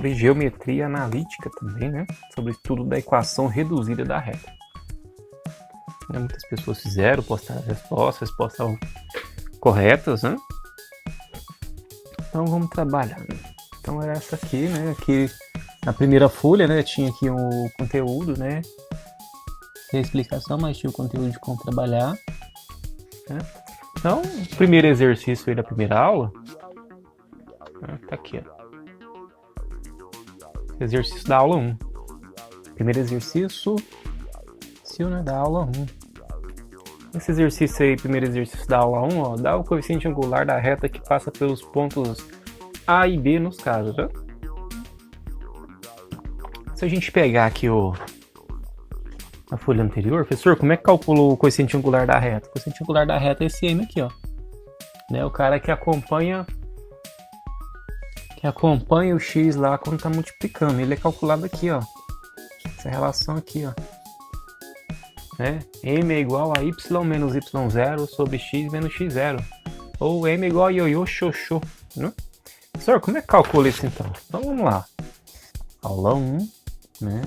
sobre geometria analítica também, né? Sobre o estudo da equação reduzida da reta. Muitas pessoas fizeram, postaram as respostas estavam corretas, né? Então vamos trabalhar, né? Então era essa aqui, né? Aqui na primeira folha, né? Tinha aqui o conteúdo, né? Tem a explicação, mas tinha o conteúdo de como trabalhar, né? Então, o primeiro exercício aí da primeira aula, né? Tá aqui, ó. Exercício da aula 1. Primeiro exercício, né, da aula 1. Esse exercício aí, primeiro exercício da aula 1, ó, dá o coeficiente angular da reta que passa pelos pontos A e B nos casos, tá? Se a gente pegar aqui a folha anterior, professor, como é que calculou o coeficiente angular da reta? O coeficiente angular da reta é esse M aqui, ó. Né, o cara que acompanha o x lá quando tá multiplicando. Ele é calculado aqui, ó. Essa relação aqui, ó. Né? M é igual a y menos y0 sobre x menos x0. Ou M é igual a ioiô xoxô. Né? Professor, como é que calcula isso então? Então vamos lá. Aula 1, né?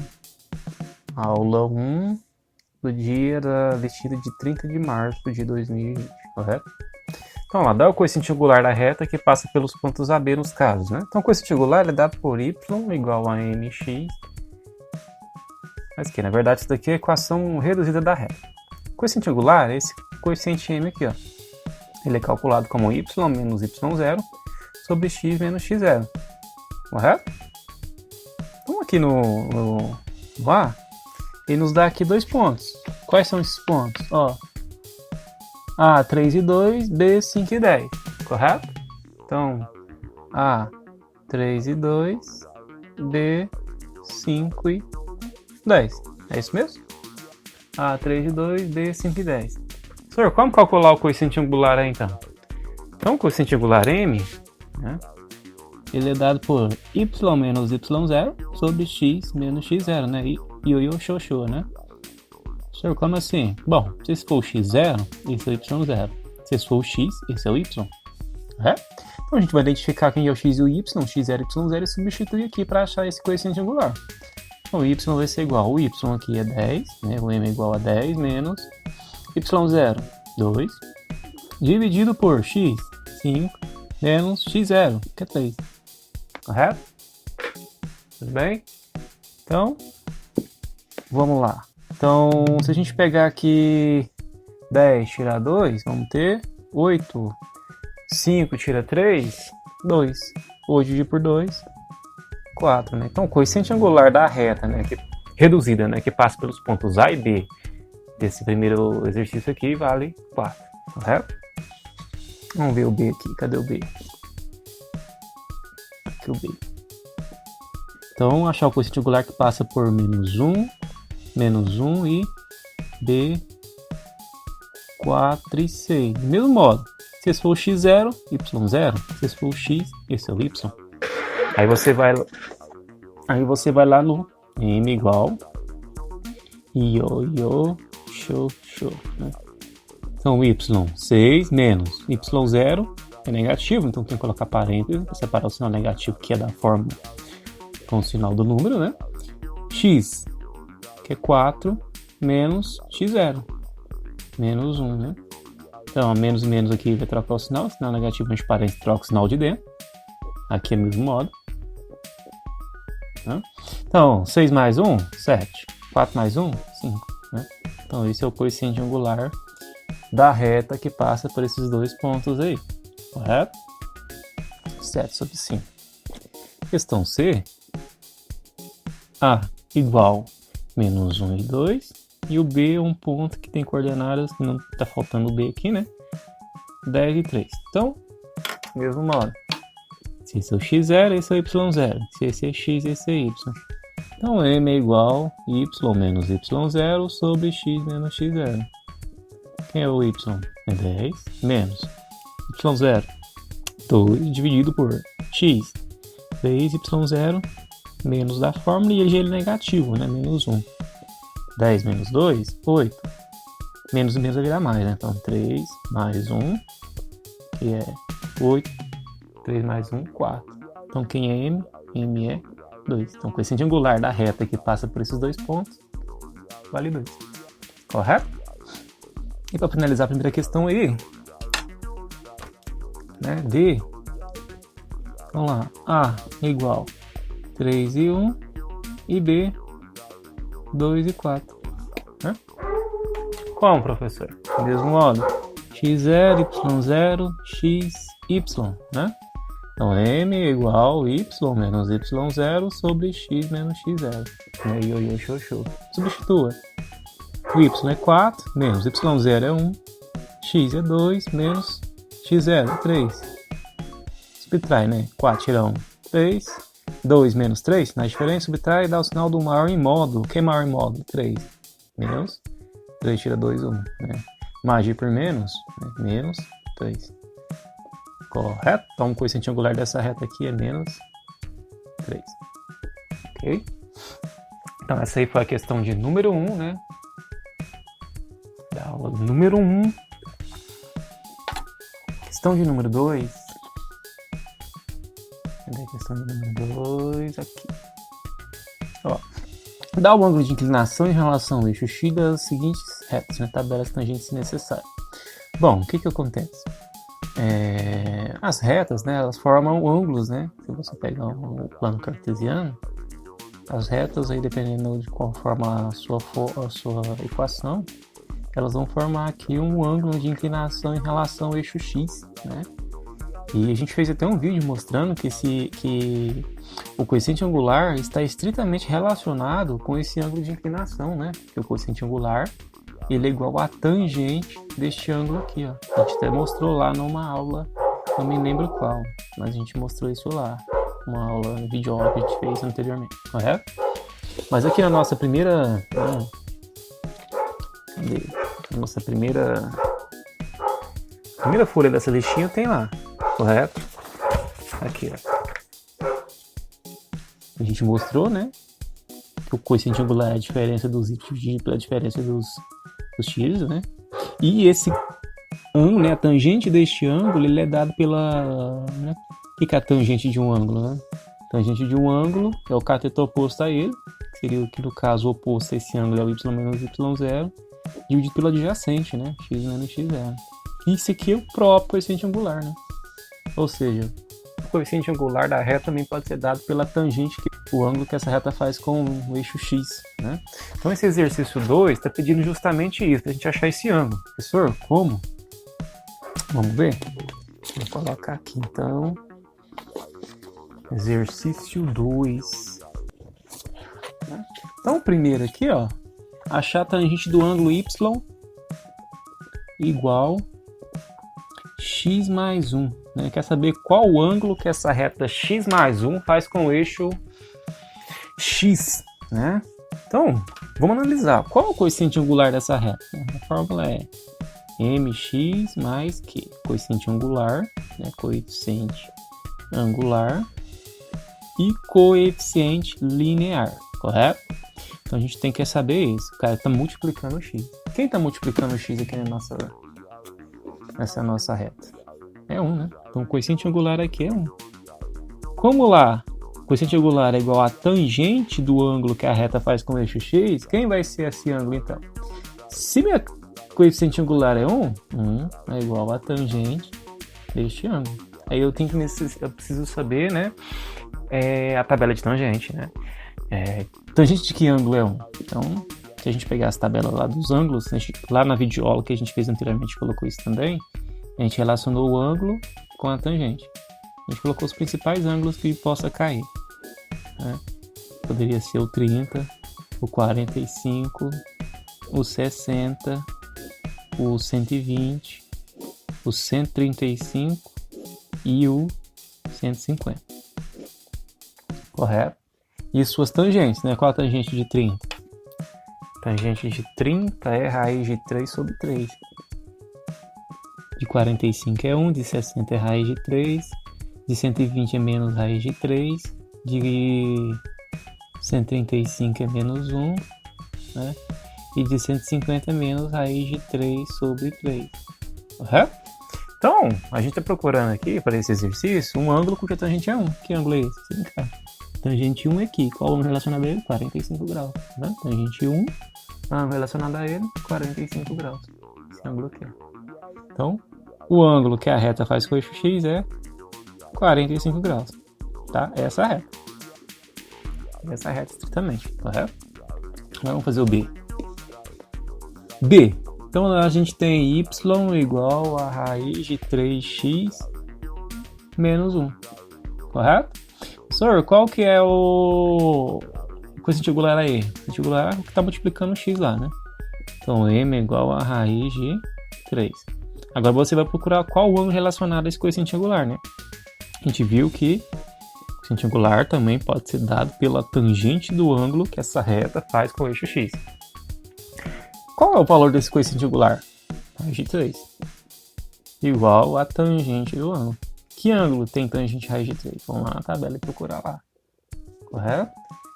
Aula 1 do dia da vestida de 30 de março de 2020, correto? Então lá, dá o coeficiente angular da reta que passa pelos pontos AB nos casos, né? Então o coeficiente angular é dado por y igual a mx. Mas que na verdade isso daqui é a equação reduzida da reta. O coeficiente angular é esse coeficiente m aqui, ó. Ele é calculado como y menos y0 sobre x menos x0. Correto? Então aqui no A, ele nos dá aqui 2 pontos. Quais são esses pontos? Ó, A, 3 e 2, B, 5 e 10. Correto? Então, A, 3 e 2, B, 5 e 10. É isso mesmo? A, 3 e 2, B, 5 e 10. Senhor, como calcular o coeficiente angular aí então? Então, o coeficiente angular M, né, ele é dado por y menos y0 sobre x menos x0, né? Ioiô xoxô, né? Senhor, como assim? Bom, se esse for o x0, esse é o y0. Se esse for o x, esse é o y. É? Então a gente vai identificar quem é o x e o y, x0 e y0, e substituir aqui para achar esse coeficiente angular. Então o y vai ser igual, o y aqui é 10, né? O m é igual a 10 menos y0, 2, dividido por x, 5, menos x0, que é 3. Correto? Tudo bem? Então, vamos lá. Então, se a gente pegar aqui 10 tirar 2, vamos ter 8. 5 tira 3, 2. 8 dividido por 2, 4. Né? Então, o coeficiente angular da reta, né, reduzida, né, que passa pelos pontos A e B desse primeiro exercício aqui, vale 4. Correto? Vamos ver o B aqui. Cadê o B? Aqui o B. Então, achar o coeficiente angular que passa por menos 1 e B, 4 e 6. Do mesmo modo, se esse for o x0, y0. Se esse for o x, esse é o y. Aí você vai lá no m igual ioiô xoxô, né? Então, y, 6 menos y0 é negativo, então tem que colocar parênteses para separar o sinal negativo, que é da forma com o sinal do número, né? X, que é 4, menos x0, menos 1, né? Então, menos e menos aqui vai trocar o sinal negativo a gente parênteses troca o sinal de dentro. Aqui é o mesmo modo. Né? Então, 6 mais 1, 7. 4 mais 1, 5. Né? Então, esse é o coeficiente angular da reta que passa por esses dois pontos aí. Correto? 7 sobre 5. Questão C. A igual menos 1 e 2. E o B é um ponto que tem coordenadas, que não está faltando o B aqui, né? 10 e 3. Então, mesmo modo. Se esse é o x0, esse é o y0. Se esse é x, esse é y. Então, m é igual a y menos y0 sobre x menos x0. Quem é o y? É 10 menos y0. 2 dividido por x. 3 y0 menos da fórmula e ele é negativo, né? Menos 1. 10 menos 2, 8. Menos e menos vai virar mais, né? Então, 3 mais 1, que é 8. 3 mais 1, 4. Então, quem é m? M é 2. Então, o coeficiente angular da reta que passa por esses dois pontos vale 2. Correto? E para finalizar a primeira questão aí, né, D, vamos lá, A igual 3 e 1 e B 2 e 4. Né? Como, professor? Do mesmo modo, x0, y0, x, y, né? Então, M é igual a y menos y0 sobre x menos x0. Show. Substitua. O y é 4, menos y0 é 1, x é 2, menos x0 é 3. Subtrai, né? 4 tira 1, 3. 2 menos 3, na diferença, subtrai e dá o sinal do maior em módulo. O que é maior em módulo? 3. Menos 3 tira 2, 1. Né? Magia por menos, né? Menos 3. Correto? Então, o coeficiente angular dessa reta aqui é menos 3. Ok? Então, essa aí foi a questão de número 1, né? Da aula número 1. Questão de número 2. Cadê a questão de número 2? Aqui. Ó. Dá o ângulo de inclinação em relação ao eixo X das seguintes retas, né? Tabelas tangentes se necessário. Bom, o que acontece? As retas, né, elas formam ângulos, né? Se você pegar um plano cartesiano, as retas, aí, dependendo de qual forma a sua equação, elas vão formar aqui um ângulo de inclinação em relação ao eixo X, né? E a gente fez até um vídeo mostrando que o coeficiente angular está estritamente relacionado com esse ângulo de inclinação, né? Que o coeficiente angular, ele é igual à tangente deste ângulo aqui, ó. A gente até mostrou lá numa aula, não me lembro qual, mas a gente mostrou isso lá, uma aula, um vídeo aula que a gente fez anteriormente, correto? Mas aqui na nossa primeira... Cadê? A nossa primeira folha dessa listinha tem lá, correto? Aqui, ó. A gente mostrou, né, que o coeficiente angular é a diferença dos y dividido pela diferença dos x, né? E esse ângulo, né, a tangente deste ângulo, ele é dado pela... Né? O que é a tangente de um ângulo, né? Tangente de um ângulo é o cateto oposto a ele, que seria que no caso o oposto a esse ângulo é o y menos y0, dividido pelo adjacente, né? X menos x0. Isso aqui é o próprio coeficiente angular, né? Ou seja, o coeficiente angular da reta também pode ser dado pela tangente, o ângulo que essa reta faz com o eixo X, né? Então esse exercício 2 está pedindo justamente isso, para a gente achar esse ângulo. Professor, como? Vamos ver? Vou colocar aqui então. Exercício 2. Então o primeiro aqui, ó. Achar a tangente do ângulo y igual x mais 1. Né? Quer saber qual o ângulo que essa reta x mais 1 faz com o eixo x, né? Então, vamos analisar. Qual é o coeficiente angular dessa reta? A fórmula é mx mais q. Coeficiente angular, né? Coeficiente angular e coeficiente linear, correto? Então a gente tem que saber isso. O cara está multiplicando o x. Quem está multiplicando o x aqui nessa nossa reta? É 1, né? Então o coeficiente angular aqui é 1. Como lá o coeficiente angular é igual à tangente do ângulo que a reta faz com o eixo x, quem vai ser esse ângulo então? Se meu coeficiente angular é 1, 1 é igual à tangente deste ângulo. Aí eu preciso saber, né? A tabela de tangente, né? Tangente de que ângulo é 1? Então, se a gente pegar as tabelas lá dos ângulos, lá na videoaula que a gente fez anteriormente, colocou isso também, a gente relacionou o ângulo com a tangente. A gente colocou os principais ângulos que possa cair, né? Poderia ser o 30, o 45, o 60, o 120, o 135 e o 150. Correto? E suas tangentes, né? Qual a tangente de 30? Tangente de 30 é raiz de 3 sobre 3. De 45 é 1, de 60 é raiz de 3, de 120 é menos raiz de 3, de 135 é menos 1, né? E de 150 é menos raiz de 3 sobre 3. Correto? Então, a gente está procurando aqui, para esse exercício, um ângulo cuja tangente é 1. Que ângulo é esse? tangente 1 é aqui. Qual o ângulo relacionado a ele? 45 graus. Tá? Tangente 1, ângulo relacionado a ele, 45 graus. Esse ângulo aqui. Então, o ângulo que a reta faz com o eixo x é 45 graus. Tá? Essa reta. Essa reta estritamente, correto? Agora vamos fazer o B. B. Então a gente tem y igual a raiz de 3x menos 1. Correto? Professor, qual que é o coeficiente angular aí? O coeficiente angular é o que está multiplicando o x lá, né? Então m é igual a raiz de 3. Agora você vai procurar qual o ângulo relacionado a esse coeficiente angular, né? A gente viu que o coeficiente angular também pode ser dado pela tangente do ângulo que essa reta faz com o eixo x. Qual é o valor desse coeficiente angular? Raiz de 3. Igual a tangente do ângulo. Que ângulo tem tangente raiz de 3? Vamos lá na tabela e procurar lá. Correto?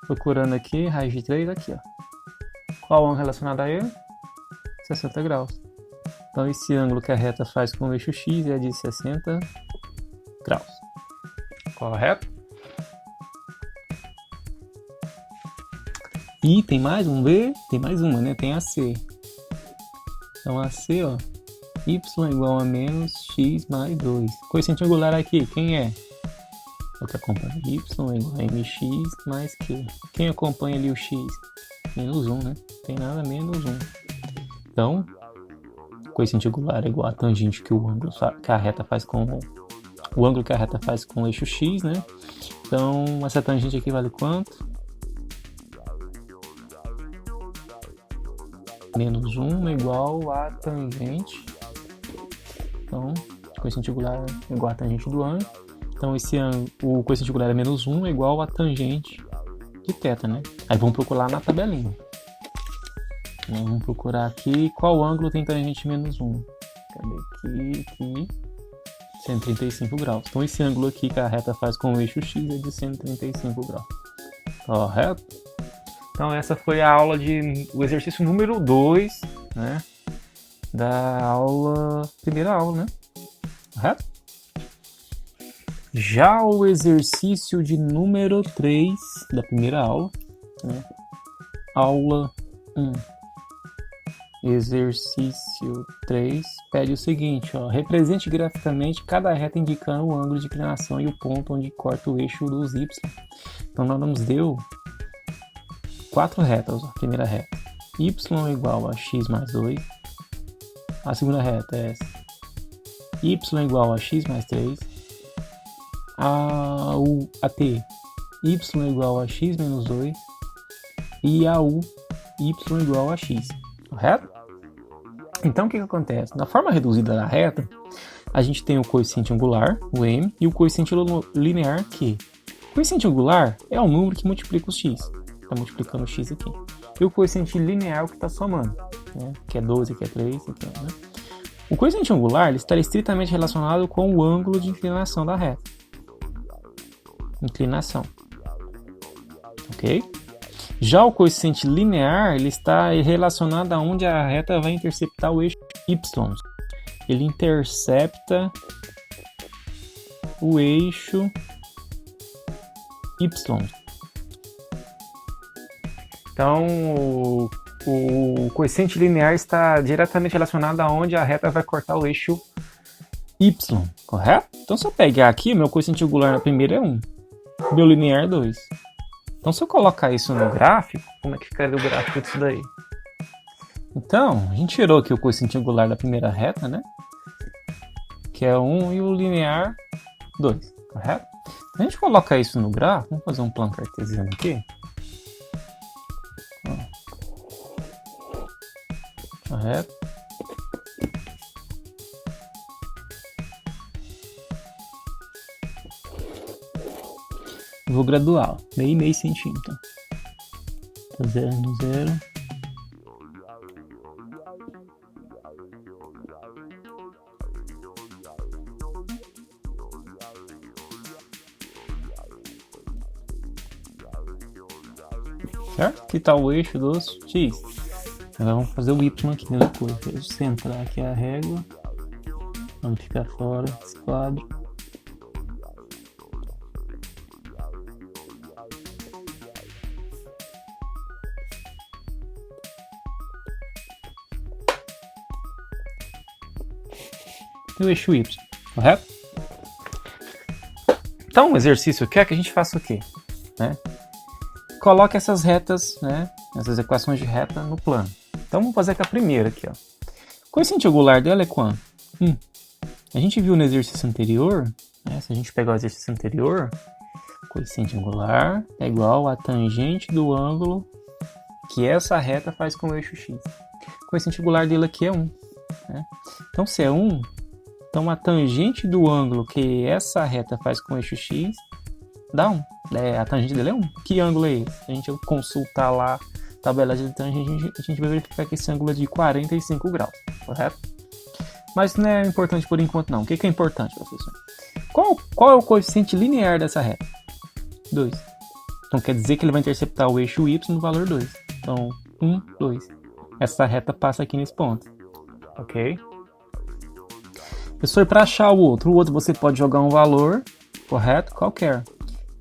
Procurando aqui, raiz de 3, aqui, ó. Qual o ângulo relacionado a ele? 60 graus. Então esse ângulo que a reta faz com o eixo x é de 60 graus. Correto? E tem mais um B? Tem mais uma, né? Tem a C. Então a C, ó, y igual a menos x mais 2. Coeficiente angular aqui, quem é? O que acompanha y igual a mx mais q. Quem acompanha ali o x? Menos 1, né? Tem nada menos 1. Então, o coeficiente angular é igual a tangente que o ângulo que a reta faz com o ângulo que a reta faz com o eixo x, né? Então, essa tangente aqui vale quanto? Menos 1 é igual a tangente. Então, o coeficiente angular é igual a tangente do ângulo. Então, o coeficiente angular é menos 1 é igual a tangente de θ, né? Aí vamos procurar na tabelinha. Vamos procurar aqui qual ângulo tem tangente menos 1. Cadê aqui? 135 graus. Então, esse ângulo aqui que a reta faz com o eixo x é de 135 graus. Correto? Então essa foi a aula o exercício número 2, né, primeira aula, né, correto? Já o exercício de número 3 da primeira aula, né, aula 1, exercício 3, pede o seguinte, ó, represente graficamente cada reta indicando o ângulo de inclinação e o ponto onde corta o eixo dos y. Então nós nos deu 4 retas, ó. Primeira reta, y igual a x mais 2. A segunda reta é essa, y igual a x mais 3. A t, y igual a x menos 2. E a u, y igual a x. Correto? Então o que acontece? Na forma reduzida da reta, a gente tem o coeficiente angular, o m, e o coeficiente linear, q. O coeficiente angular é o número que multiplica os x. Está multiplicando o x aqui. E o coeficiente linear é o que está somando, né? Que é 12, que é 3, aqui, né? O coeficiente angular ele está estritamente relacionado com o ângulo de inclinação da reta. Inclinação. Ok? Já o coeficiente linear ele está relacionado a onde a reta vai interceptar o eixo y. Ele intercepta o eixo y. Então, o coeficiente linear está diretamente relacionado a onde a reta vai cortar o eixo y, correto? Então, se eu pegar aqui, meu coeficiente angular na primeira é 1, meu linear é 2. Então, se eu colocar isso no gráfico, como é que ficaria o gráfico disso daí? Então, a gente tirou aqui o coeficiente angular da primeira reta, né? Que é 1 e o linear 2, correto? Se a gente colocar isso no gráfico, vamos fazer um plano cartesiano aqui. Correto? Vou graduar, meio centímetro. Tá 0 no 0. Certo? Aqui está o eixo dos x. Agora vamos fazer o y aqui, mesma coisa. Vou centrar aqui a régua. Vamos ficar fora desse quadro. e o eixo Y, correto? Então o exercício quer que a gente faça o quê? Né? Coloque essas retas, né, essas equações de reta no plano. Então vamos fazer com a primeira aqui. Ó. O coeficiente angular dela é quanto? A gente viu no exercício anterior, né, se a gente pegar o exercício anterior, coeficiente angular é igual a tangente do ângulo que essa reta faz com o eixo x. O coeficiente angular dele aqui é 1. Né? Então se é 1, então a tangente do ângulo que essa reta faz com o eixo x dá 1. A tangente dele é 1. Que ângulo é esse? Se a gente consultar lá a tabela de tangente, a gente vai verificar que esse ângulo é de 45 graus, correto? Mas isso não é importante por enquanto não. O que é importante, professor? Qual é o coeficiente linear dessa reta? 2. Então quer dizer que ele vai interceptar o eixo y no valor 2. Então 1, 2. Essa reta passa aqui nesse ponto. Ok? Professor, para achar o outro você pode jogar um valor, correto? Qualquer.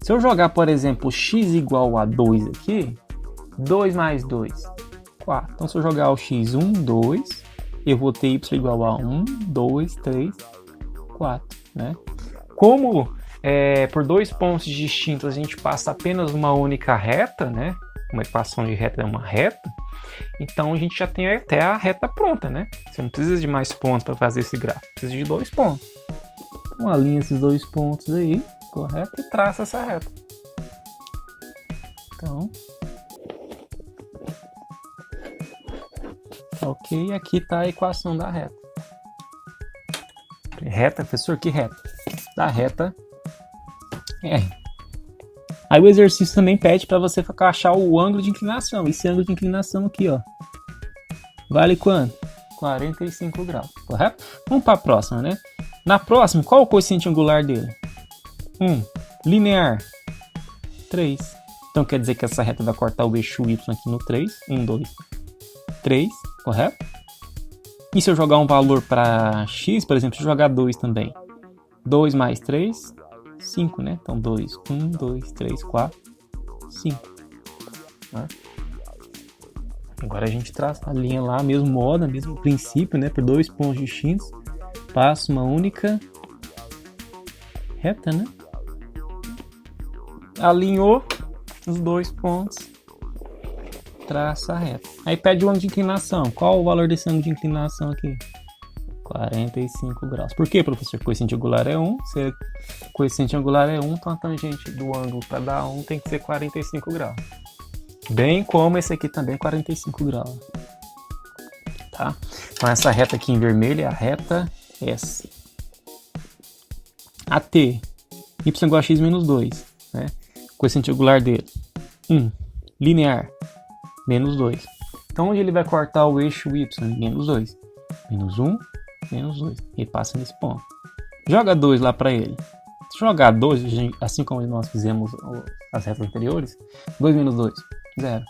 Se eu jogar, por exemplo, x igual a 2 aqui, 2 mais 2, 4. Então se eu jogar o x 1, 2, eu vou ter y igual a 1, 2, 3, 4. Né? Como por dois pontos distintos a gente passa apenas uma única reta, né? Uma equação de reta é uma reta, então a gente já tem até a reta pronta, né? Você não precisa de mais pontos para fazer esse gráfico, precisa de 2 pontos. Então alinha esses 2 pontos aí, correto? E traça essa reta. Então, ok, aqui está a equação da reta. Reta, professor, que reta? Da reta R. Aí o exercício também pede para você achar o ângulo de inclinação. Esse ângulo de inclinação aqui, ó, vale quanto? 45 graus, correto? Vamos para a próxima, né? Na próxima, qual o coeficiente angular dele? 1. Linear. 3. Então quer dizer que essa reta vai cortar o eixo y aqui no 3. 1, 2, 3, correto? E se eu jogar um valor para x, por exemplo, se eu jogar 2 também. 2 mais 3, 5, né? Então 2, 1, 2, 3, 4, 5. Né? Agora a gente traça a linha lá, mesmo modo, mesmo princípio, né? Por dois pontos distintos, passa uma única reta, né? Alinhou os dois pontos, traça a reta. Aí pede o ângulo de inclinação. Qual o valor desse ângulo de inclinação aqui? 45 graus. Por quê, professor? Coeficiente angular é 1. Se o coeficiente angular é 1, então a tangente do ângulo para dar 1 tem que ser 45 graus. Bem como esse aqui também é 45 graus. Tá? Então essa reta aqui em vermelho é a reta S. AT, y igual a x menos 2. Né? Coeficiente angular dele, 1. Linear, menos 2. Então onde ele vai cortar o eixo y? Menos 2. Menos 1, menos 2. Ele passa nesse ponto. Joga 2 lá para ele. Se jogar 2, assim como nós fizemos as retas anteriores, 2 menos 2, 0.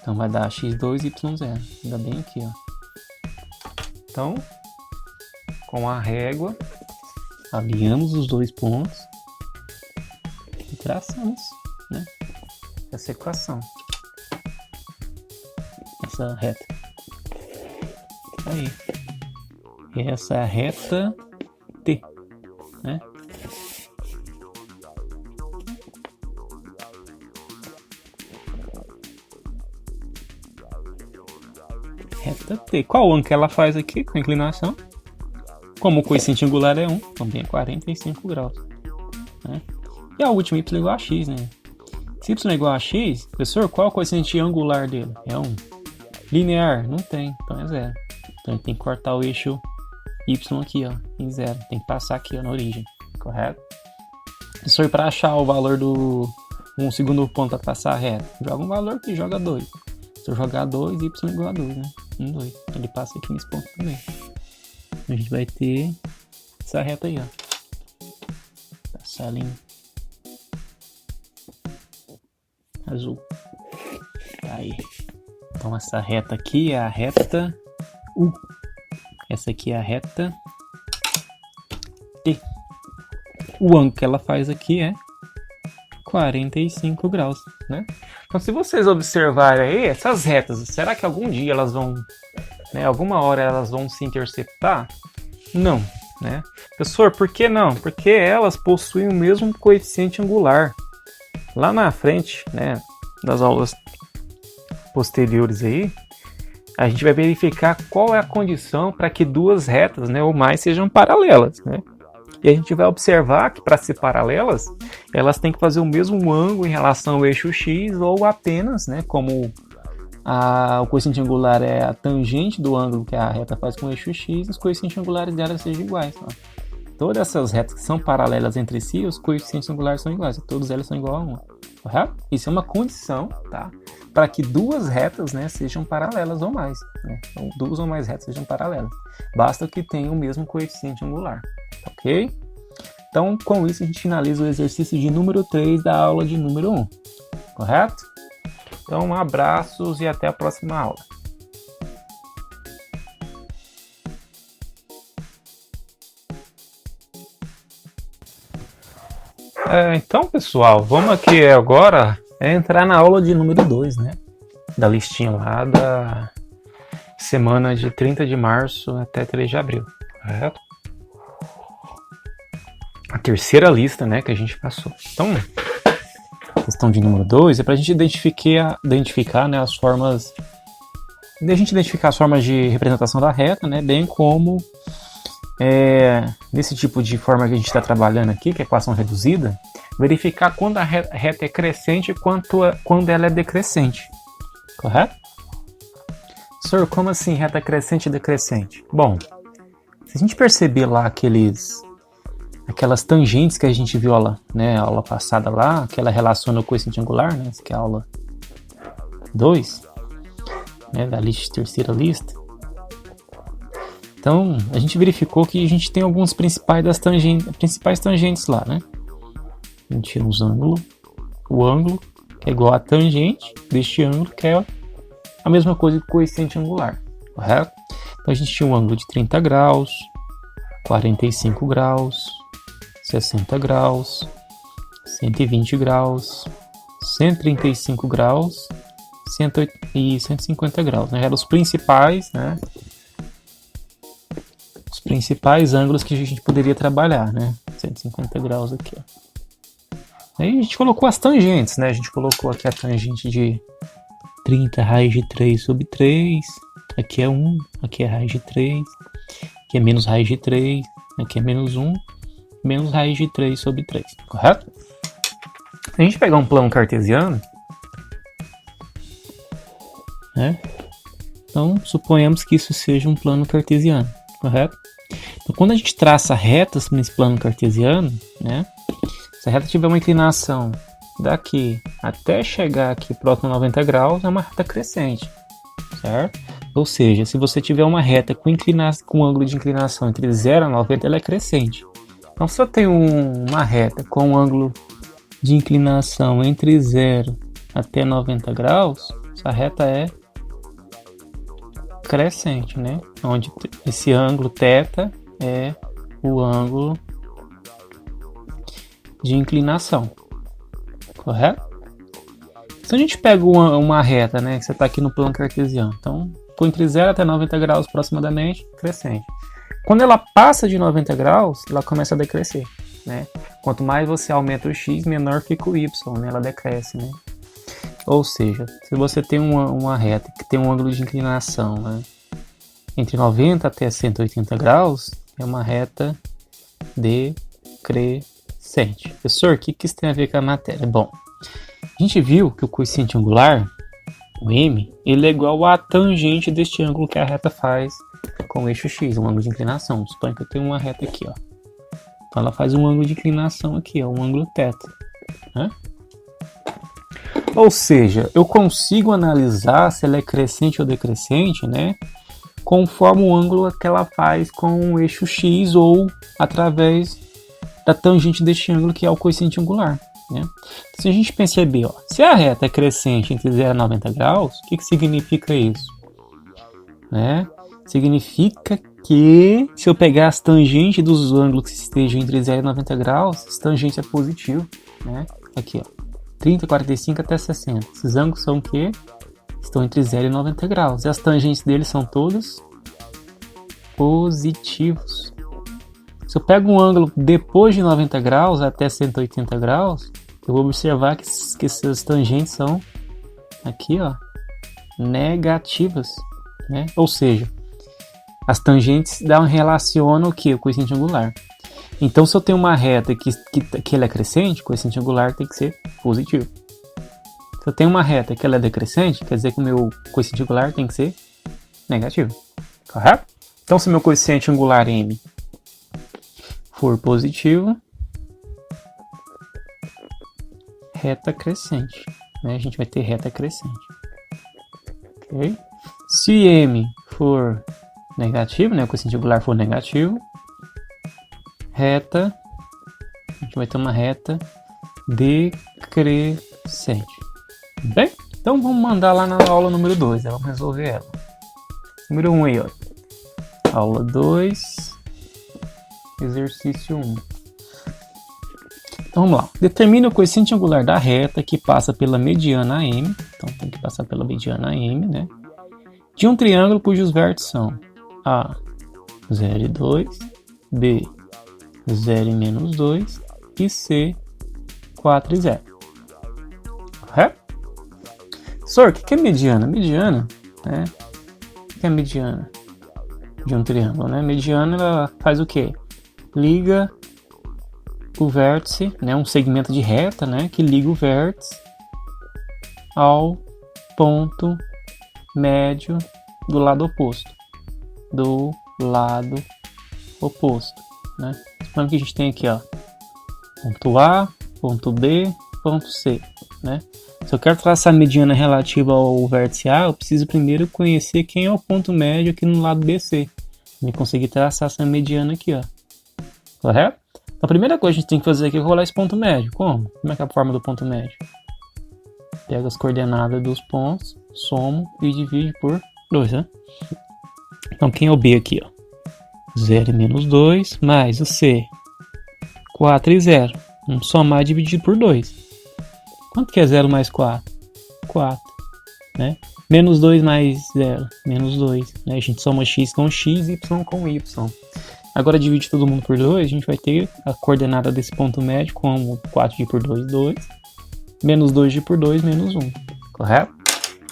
Então vai dar x2, y0. Ainda bem aqui, ó. Então, com a régua, alinhamos os dois pontos e traçamos, né, essa equação. Essa reta. Aí. Essa é a reta T, né? Reta T. Qual ângulo que ela faz aqui com a inclinação? Como o coeficiente angular é 1, também é 45 graus. Né? E a última, y igual a x, né? Se y igual a x, professor, qual é o coeficiente angular dele? É 1. Linear? Não tem, então é 0. Então a gente tem que cortar o eixo y aqui, ó, em 0. Tem que passar aqui, ó, na origem, correto? Professor, para achar o valor do segundo ponto para passar a reta, joga um valor aqui, joga 2. Se eu jogar 2, y igual a 2, né? 1, 2. Ele passa aqui nesse ponto também. A gente vai ter essa reta aí, ó. Essa linha azul. Aí. Então essa reta aqui é a reta U. Essa aqui é a reta T. O ângulo que ela faz aqui é 45 graus, né? Então se vocês observarem aí, essas retas, será que algum dia elas vão, né, alguma hora elas vão se interceptar? Não, né? Professor, por que não? Porque elas possuem o mesmo coeficiente angular. Lá na frente, né, das aulas posteriores aí, a gente vai verificar qual é a condição para que duas retas, né, ou mais sejam paralelas, né? E a gente vai observar que para ser paralelas, elas têm que fazer o mesmo ângulo em relação ao eixo x ou apenas, né, como o coeficiente angular é a tangente do ângulo que a reta faz com o eixo x, os coeficientes angulares delas sejam iguais. Ó. Todas essas retas que são paralelas entre si, os coeficientes angulares são iguais, todas elas são iguais a 1. Correto? Isso é uma condição, tá? Para que duas retas, né, sejam paralelas ou mais. Né? Então, duas ou mais retas sejam paralelas. Basta que tenham o mesmo coeficiente angular. Ok? Então, com isso, a gente finaliza o exercício de número 3 da aula de número 1. Correto? Então, abraços e até a próxima aula. Então, pessoal, vamos aqui agora entrar na aula de número 2, né? Da listinha lá da semana de 30 de março até 3 de abril, correto? A terceira lista, né, que a gente passou. Então, a questão de número 2 é para a gente identificar, né, as formas... A gente identificar as formas de representação da reta, né, bem como... nesse tipo de forma que a gente está trabalhando aqui, que é equação reduzida, verificar quando a reta é crescente e quando ela é decrescente. Correto? Senhor, como assim reta crescente e decrescente? Bom, se a gente perceber lá aquelas tangentes que a gente viu né, a aula passada lá, que ela relaciona o coeficiente angular, né, que é a aula 2, né, da terceira lista. Então, a gente verificou que a gente tem alguns principais tangentes lá, né? A gente tira o ângulo, que é igual a tangente deste ângulo, que é a mesma coisa que o coeficiente angular, correto? Então, a gente tinha um ângulo de 30 graus, 45 graus, 60 graus, 120 graus, 135 graus e 150 graus, né? Eram os principais, né? Os principais ângulos que a gente poderia trabalhar, né? 150 graus aqui, ó. Aí a gente colocou as tangentes, né? A gente colocou aqui a tangente de 30 raiz de 3 sobre 3. Aqui é 1, aqui é raiz de 3. Aqui é menos raiz de 3. Aqui é menos 1. Menos raiz de 3 sobre 3, correto? Se a gente pegar um plano cartesiano, né? Então, suponhamos que isso seja um plano cartesiano, correto? Então, quando a gente traça retas nesse plano cartesiano, né? Se a reta tiver uma inclinação daqui até chegar aqui próximo a 90 graus, é uma reta crescente, certo? Ou seja, se você tiver uma reta com ângulo de inclinação entre 0 a 90, ela é crescente. Então, se eu tenho uma reta com um ângulo de inclinação entre 0 até 90 graus, essa reta é crescente, né? Onde esse ângulo θ é o ângulo de inclinação, correto? Se a gente pega uma reta, né, que você está aqui no plano cartesiano, então, entre 0 até 90 graus aproximadamente, crescente. Quando ela passa de 90 graus, ela começa a decrescer, né? Quanto mais você aumenta o x, menor fica o y, né? Ela decresce, né? Ou seja, se você tem uma reta que tem um ângulo de inclinação, né, entre 90 até 180 graus, é uma reta decrescente. Professor, o que isso tem a ver com a matéria? Bom, a gente viu que o coeficiente angular, o m, ele é igual à tangente deste ângulo que a reta faz com o eixo x, um ângulo de inclinação. Suponha que eu tenho uma reta aqui, ó. Então ela faz um ângulo de inclinação aqui, ó, um ângulo θ, né? Ou seja, eu consigo analisar se ela é crescente ou decrescente, né, conforme o ângulo que ela faz com o eixo x ou através da tangente deste ângulo que é o coeficiente angular, né? Se a gente perceber, ó, se a reta é crescente entre 0 e 90 graus, o que significa isso? Né? Significa que se eu pegar as tangentes dos ângulos que estejam entre 0 e 90 graus, essa tangente é positivo, né? Aqui, ó, 30, 45 até 60. Esses ângulos são o quê? Estão entre 0 e 90 graus. E as tangentes deles são todos positivos. Se eu pego um ângulo depois de 90 graus até 180 graus, eu vou observar que essas tangentes são aqui, ó, negativas, né? Ou seja, as tangentes relacionam o que? O coeficiente angular. Então, se eu tenho uma reta que ela é crescente, o coeficiente angular tem que ser positivo. Se eu tenho uma reta que ela é decrescente, quer dizer que o meu coeficiente angular tem que ser negativo. Correto? Então, se meu coeficiente angular m for positivo, reta crescente, né? A gente vai ter reta crescente. Ok? Se m for negativo, né? O coeficiente angular for negativo, reta, a gente vai ter uma reta decrescente. Bem? Então vamos mandar lá na aula número 2, vamos resolver ela. Número 1 aí, ó. Aula 2, exercício 1. Então vamos lá. Determine o coeficiente angular da reta que passa pela mediana AM. Então tem que passar pela mediana AM, né? De um triângulo cujos vértices são A, 0 e 2, B, 0 e menos 2 e C, 4 e 0. Correto? Professor, o que é mediana? Mediana, né? O que é mediana de um triângulo, né? Mediana, ela faz o quê? Liga o vértice, né? Um segmento de reta, né? Que liga o vértice ao ponto médio do lado oposto. Do lado oposto, né? Suponho que a gente tem aqui, ó, ponto A, ponto B, ponto C, né? Se eu quero traçar a mediana relativa ao vértice A, eu preciso primeiro conhecer quem é o ponto médio aqui no lado BC. Para conseguir traçar essa mediana aqui, ó. Correto? Então, a primeira coisa que a gente tem que fazer aqui é colar esse ponto médio. Como? Como é que é a forma do ponto médio? Pega as coordenadas dos pontos, somo e divide por 2, né? Então, quem é o B aqui, ó? 0 e menos 2, mais o C, 4 e 0. Vamos somar e dividir por 2. Quanto que é 0 mais 4? 4, né? Menos 2 mais 0, menos 2. Né? A gente soma x com x e y com y. Agora divide todo mundo por 2, a gente vai ter a coordenada desse ponto médio como 4 dividido por 2, 2. Menos 2 dividido por 2, menos 1. Correto?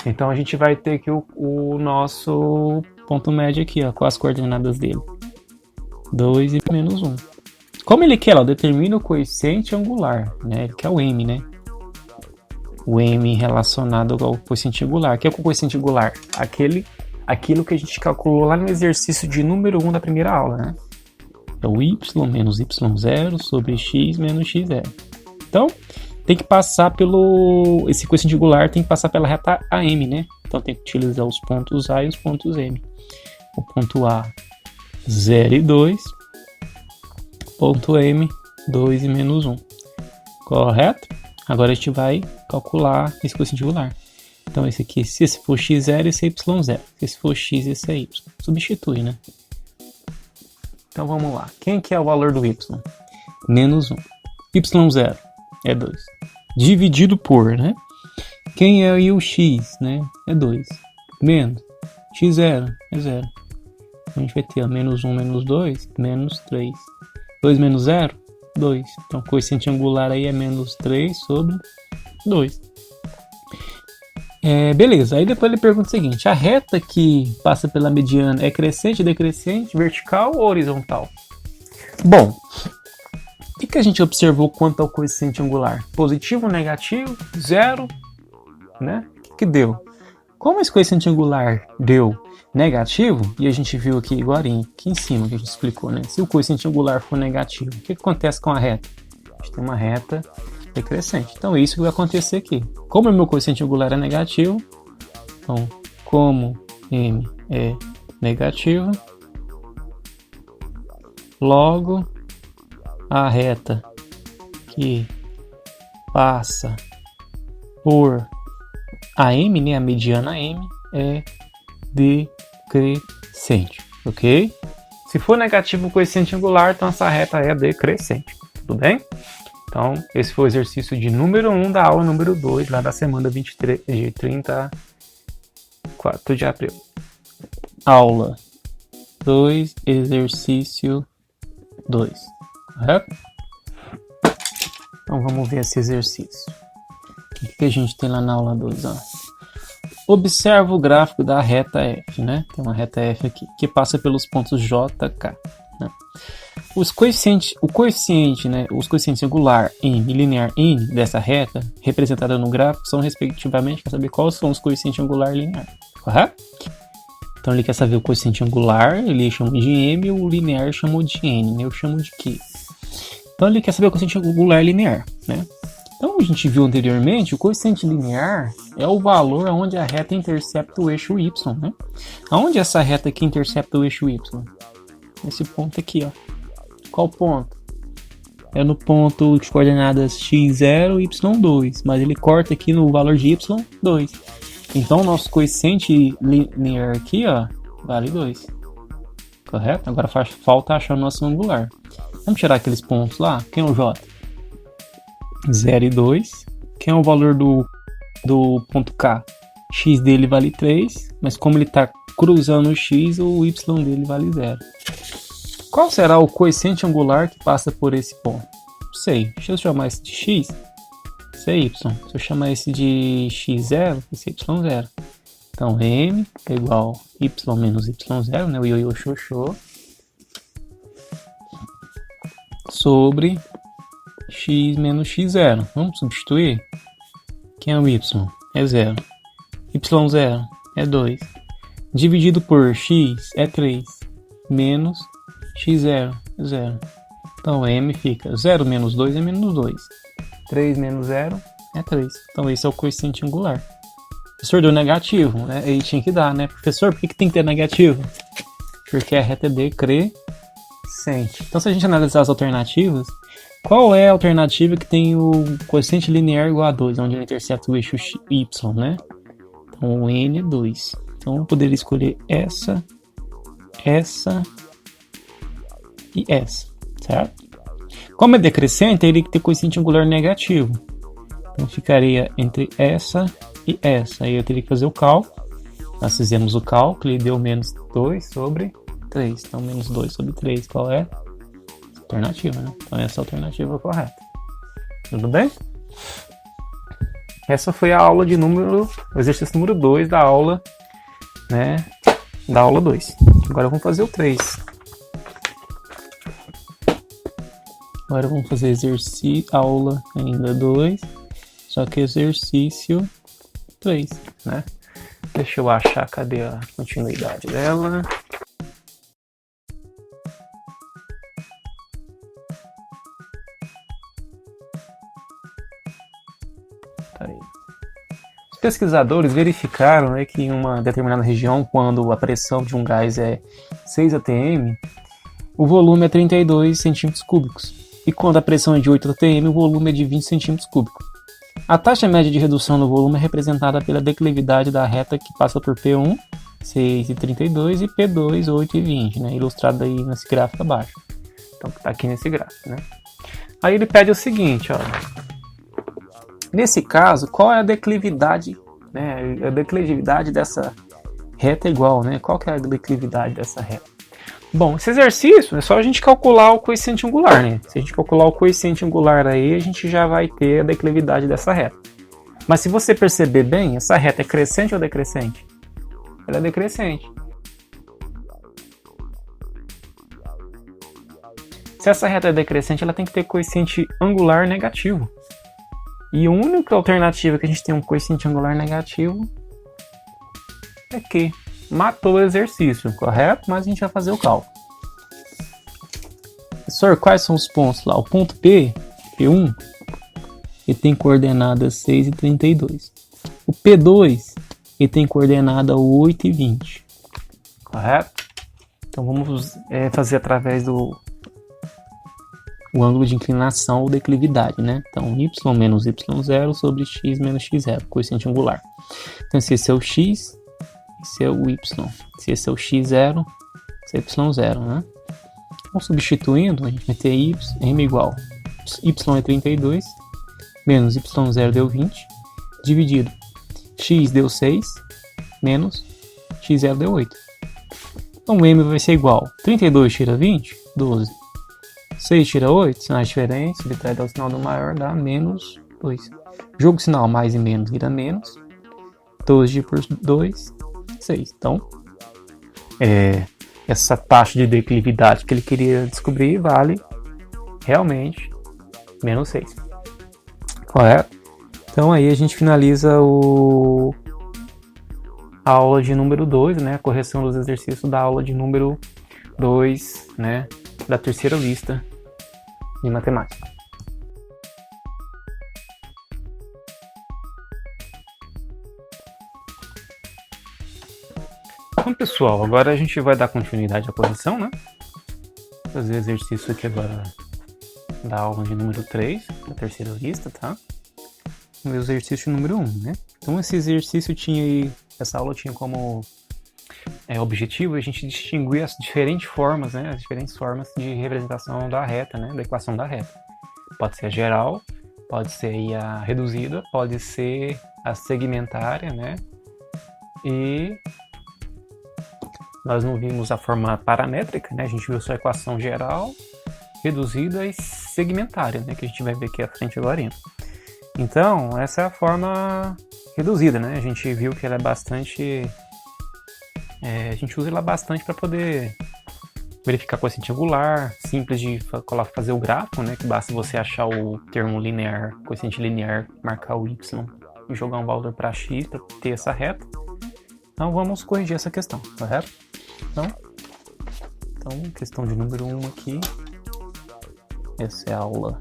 Então a gente vai ter aqui o nosso ponto médio aqui, ó, com as coordenadas dele. 2 e menos 1. Como ele quer? Ó, determina o coeficiente angular, né? Ele quer o m, né? O m relacionado ao coeficiente angular. O que é o coeficiente angular? Aquilo que a gente calculou lá no exercício de número 1 da primeira aula, né? É o y menos y0 sobre x menos x0. Então, tem que passar pelo... Esse coeficiente angular tem que passar pela reta AM, né? Então, tem que utilizar os pontos A e os pontos M. O ponto A, 0 e 2. Ponto M, 2 e menos 1. Correto? Agora a gente vai calcular esse coeficiente angular. Então esse aqui, se esse for x0, esse é y0. Se esse for x, esse é y. Substitui, né? Então vamos lá. Quem que é o valor do y? Menos 1. y0 é 2. Dividido por, né? Quem é aí o x, né? É 2. Menos x0 é 0. A gente vai ter ó, menos 1 menos 2, menos 3. 2 menos 0, 2. Então, o coeficiente angular aí é menos 3 sobre 2. Beleza, aí depois ele pergunta o seguinte: a reta que passa pela mediana é crescente, decrescente, vertical ou horizontal? Bom, o que a gente observou quanto ao coeficiente angular? Positivo, negativo, zero, né? O que deu? Como esse coeficiente angular deu negativo, e a gente viu aqui igual aqui em cima que a gente explicou, né? Se o coeficiente angular for negativo, o que acontece com a reta? A gente tem uma reta decrescente. Então é isso que vai acontecer aqui. Como o meu coeficiente angular é negativo, então como m é negativo, logo a reta que passa por a m, né, a mediana m, é decrescente, ok? Se for negativo o coeficiente angular, então essa reta é decrescente, tudo bem? Então, esse foi o exercício de número 1 da aula número 2, lá da semana 23, de 34 de abril. Aula 2, exercício 2. Correto? Então vamos ver esse exercício. O que a gente tem lá na aula 2? Ó? Observa o gráfico da reta F, né? Tem uma reta F aqui, que passa pelos pontos J, K. Né? Os coeficientes angular M e linear N dessa reta, representada no gráfico, são respectivamente, quer saber quais são os coeficientes angular e linear, correto? Então ele quer saber o coeficiente angular, ele chamou de M, e o linear chamou de N, né? Eu chamo de Q. Então ele quer saber o coeficiente angular e linear, né? Então a gente viu anteriormente, o coeficiente linear é o valor onde a reta intercepta o eixo Y, né? Aonde essa reta aqui intercepta o eixo Y? Nesse ponto aqui, ó. Qual ponto? É no ponto de coordenadas x0 e y2, mas ele corta aqui no valor de y2. Então o nosso coeficiente linear aqui, ó, vale 2. Correto? Agora falta achar o nosso angular. Vamos tirar aqueles pontos lá. Quem é o J? 0 e 2. Quem é o valor do ponto K? X dele vale 3, mas como ele está cruzando o X, o Y dele vale 0. Qual será o coeficiente angular que passa por esse ponto? Não sei. Deixa eu chamar esse de X. Esse é Y. Se eu chamar esse de X0, esse é Y0. Então, M é igual a Y menos Y0, né? O ioiô xoxô. Sobre X menos X0. Vamos substituir? Quem é o Y? É 0. Y0 é 2. Dividido por X é 3. Menos X0 é 0. Então M fica 0 menos 2 é menos 2. 3 menos 0 é 3. Então esse é o coeficiente angular. O professor deu negativo, né? Aí tinha que dar, né? Professor, por que tem que ter negativo? Porque a reta é decrescente. Então se a gente analisar as alternativas, qual é a alternativa que tem o coeficiente linear igual a 2, onde ele intercepta o eixo Y, né? Então o N é 2. Então eu poderia escolher essa e essa, certo? Como é decrescente, ele tem que ter coeficiente angular negativo. Então ficaria entre essa e essa. Aí eu teria que fazer o cálculo. Nós fizemos o cálculo e deu menos 2 sobre 3. Então menos 2 sobre 3, qual é? Alternativa, né? Então essa é a alternativa correta. Tudo bem? Essa foi a aula de o exercício número 2 da aula, né? Da aula 2. Agora vamos fazer o 3. Agora vamos fazer exercício, aula ainda 2, só que exercício 3, né? Deixa eu achar, cadê a continuidade dela? Tá aí. Os pesquisadores verificaram, né, que em uma determinada região, quando a pressão de um gás é 6 atm, o volume é 32 centímetros cúbicos. E quando a pressão é de 8 atm, o volume é de 20 centímetros cúbicos. A taxa média de redução do volume é representada pela declividade da reta que passa por P1, 6,32 e P2, 8,20, né? Ilustrado aí nesse gráfico abaixo. Então está aqui nesse gráfico, né? Aí ele pede o seguinte, ó. Nesse caso, qual é a declividade, né? A declividade dessa reta é igual, né? Qual que é a declividade dessa reta? Bom, esse exercício é só a gente calcular o coeficiente angular, né? Se a gente calcular o coeficiente angular aí, a gente já vai ter a declividade dessa reta. Mas se você perceber bem, essa reta é crescente ou decrescente? Ela é decrescente. Se essa reta é decrescente, ela tem que ter coeficiente angular negativo. E a única alternativa que a gente tem um coeficiente angular negativo é que matou o exercício, correto? Mas a gente vai fazer o cálculo. Professor, quais são os pontos lá? O ponto P1, ele tem coordenada 6 e 32. O P2, ele tem coordenada 8 e 20. Correto? Então vamos fazer através do ângulo de inclinação ou declividade, né? Então y menos y0 sobre x menos x0, coeficiente angular. Então se esse é o x, esse é o y. Se esse é o x0, esse é y0, né? Então, substituindo, a gente vai ter m igual y é 32, menos y0 deu 20, dividido x deu 6, menos x0 deu 8. Então m vai ser igual 32 tira 20, 12. 6 tira 8, sinais diferentes, subtrai do sinal do maior dá menos 2. Jogo sinal mais e menos vira menos. 12 por 2, 6. Então, essa taxa de declividade que ele queria descobrir vale realmente menos 6. Correto? Então aí a gente finaliza a aula de número 2, né? A correção dos exercícios da aula de número 2, né? Da terceira lista de matemática. Então, pessoal, agora a gente vai dar continuidade à correção, né? Fazer exercício aqui agora da aula de número 3, da terceira lista, tá? O exercício número 1, né? Então, esse exercício essa aula tinha como objetivo a gente distinguir as diferentes formas, né? As diferentes formas de representação da reta, né? Da equação da reta. Pode ser a geral, pode ser a reduzida, pode ser a segmentária, né? E nós não vimos a forma paramétrica, né? A gente viu só a equação geral, reduzida e segmentária, né? Que a gente vai ver aqui à frente agora. Então, essa é a forma reduzida, né? A gente viu que ela é bastante... a gente usa ela bastante para poder verificar quociente angular, simples de fazer o gráfico, né? Que basta você achar o termo linear, quociente linear, marcar o y e jogar um valor para x para ter essa reta. Então, vamos corrigir essa questão, correto? Então, questão de número 1 aqui. Essa é a aula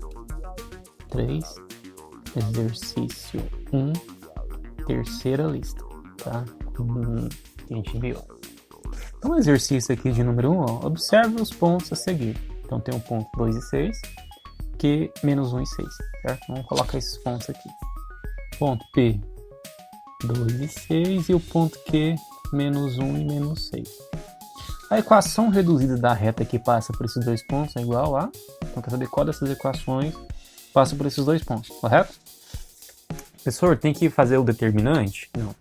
3, exercício 1, terceira lista, tá? Que a gente viu. Então, o exercício aqui de número 1, ó, observe os pontos a seguir. Então, tem o ponto 2 e 6, Q, menos 1 e 6, certo? Vamos colocar esses pontos aqui. Ponto P, 2 e 6, e o ponto Q, menos 1 e menos 6. A equação reduzida da reta que passa por esses dois pontos é igual a... Então, quer saber qual dessas equações passa por esses dois pontos, correto? Professor, tem que fazer o determinante? Não.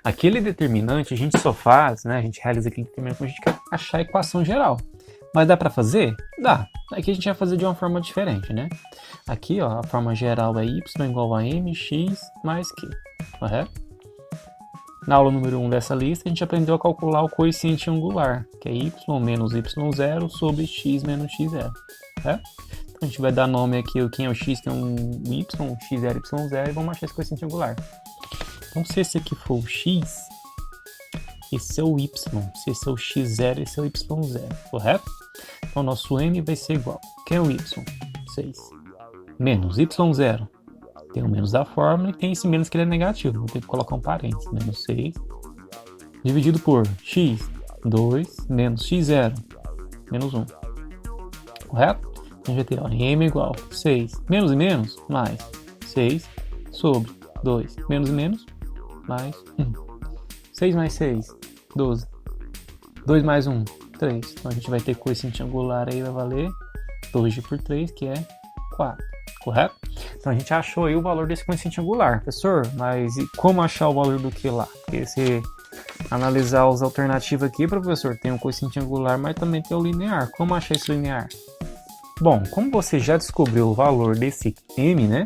Aquele determinante a gente só faz, né? A gente realiza aquele determinante quando a gente quer achar a equação geral. Mas dá para fazer? Dá. Aqui a gente vai fazer de uma forma diferente, né? Aqui, ó, a forma geral é y igual a mx mais q, correto? Na aula número 1 dessa lista, a gente aprendeu a calcular o coeficiente angular, que é y menos y0 sobre x menos x0. Certo? Então a gente vai dar nome aqui, quem é o x, tem um y, x0, y0, e vamos achar esse coeficiente angular. Então, se esse aqui for o x, esse é o y. Se esse é o x0, esse é o y0, correto? Então, nosso m vai ser igual. Quem é o y? 6. Menos y0. Tem o menos da fórmula e tem esse menos que ele é negativo. Vou ter que colocar um parênteses. Menos 6. Dividido por x, 2. Menos x0, menos 1. Correto? Então, a gente vai ter, ó, m igual 6. Menos e menos, mais 6 sobre 2. Menos e menos, mais 1. 6 mais 6, 12. 2 mais 1, 3. Então a gente vai ter coeficiente angular aí, vai valer 2 por 3, que é 4. Correto? Então a gente achou aí o valor desse coeficiente angular. Professor, mas e como achar o valor do que lá? Porque se analisar as alternativas aqui, professor, tem o coeficiente angular, mas também tem o linear. Como achar esse linear? Bom, como você já descobriu o valor desse m, né?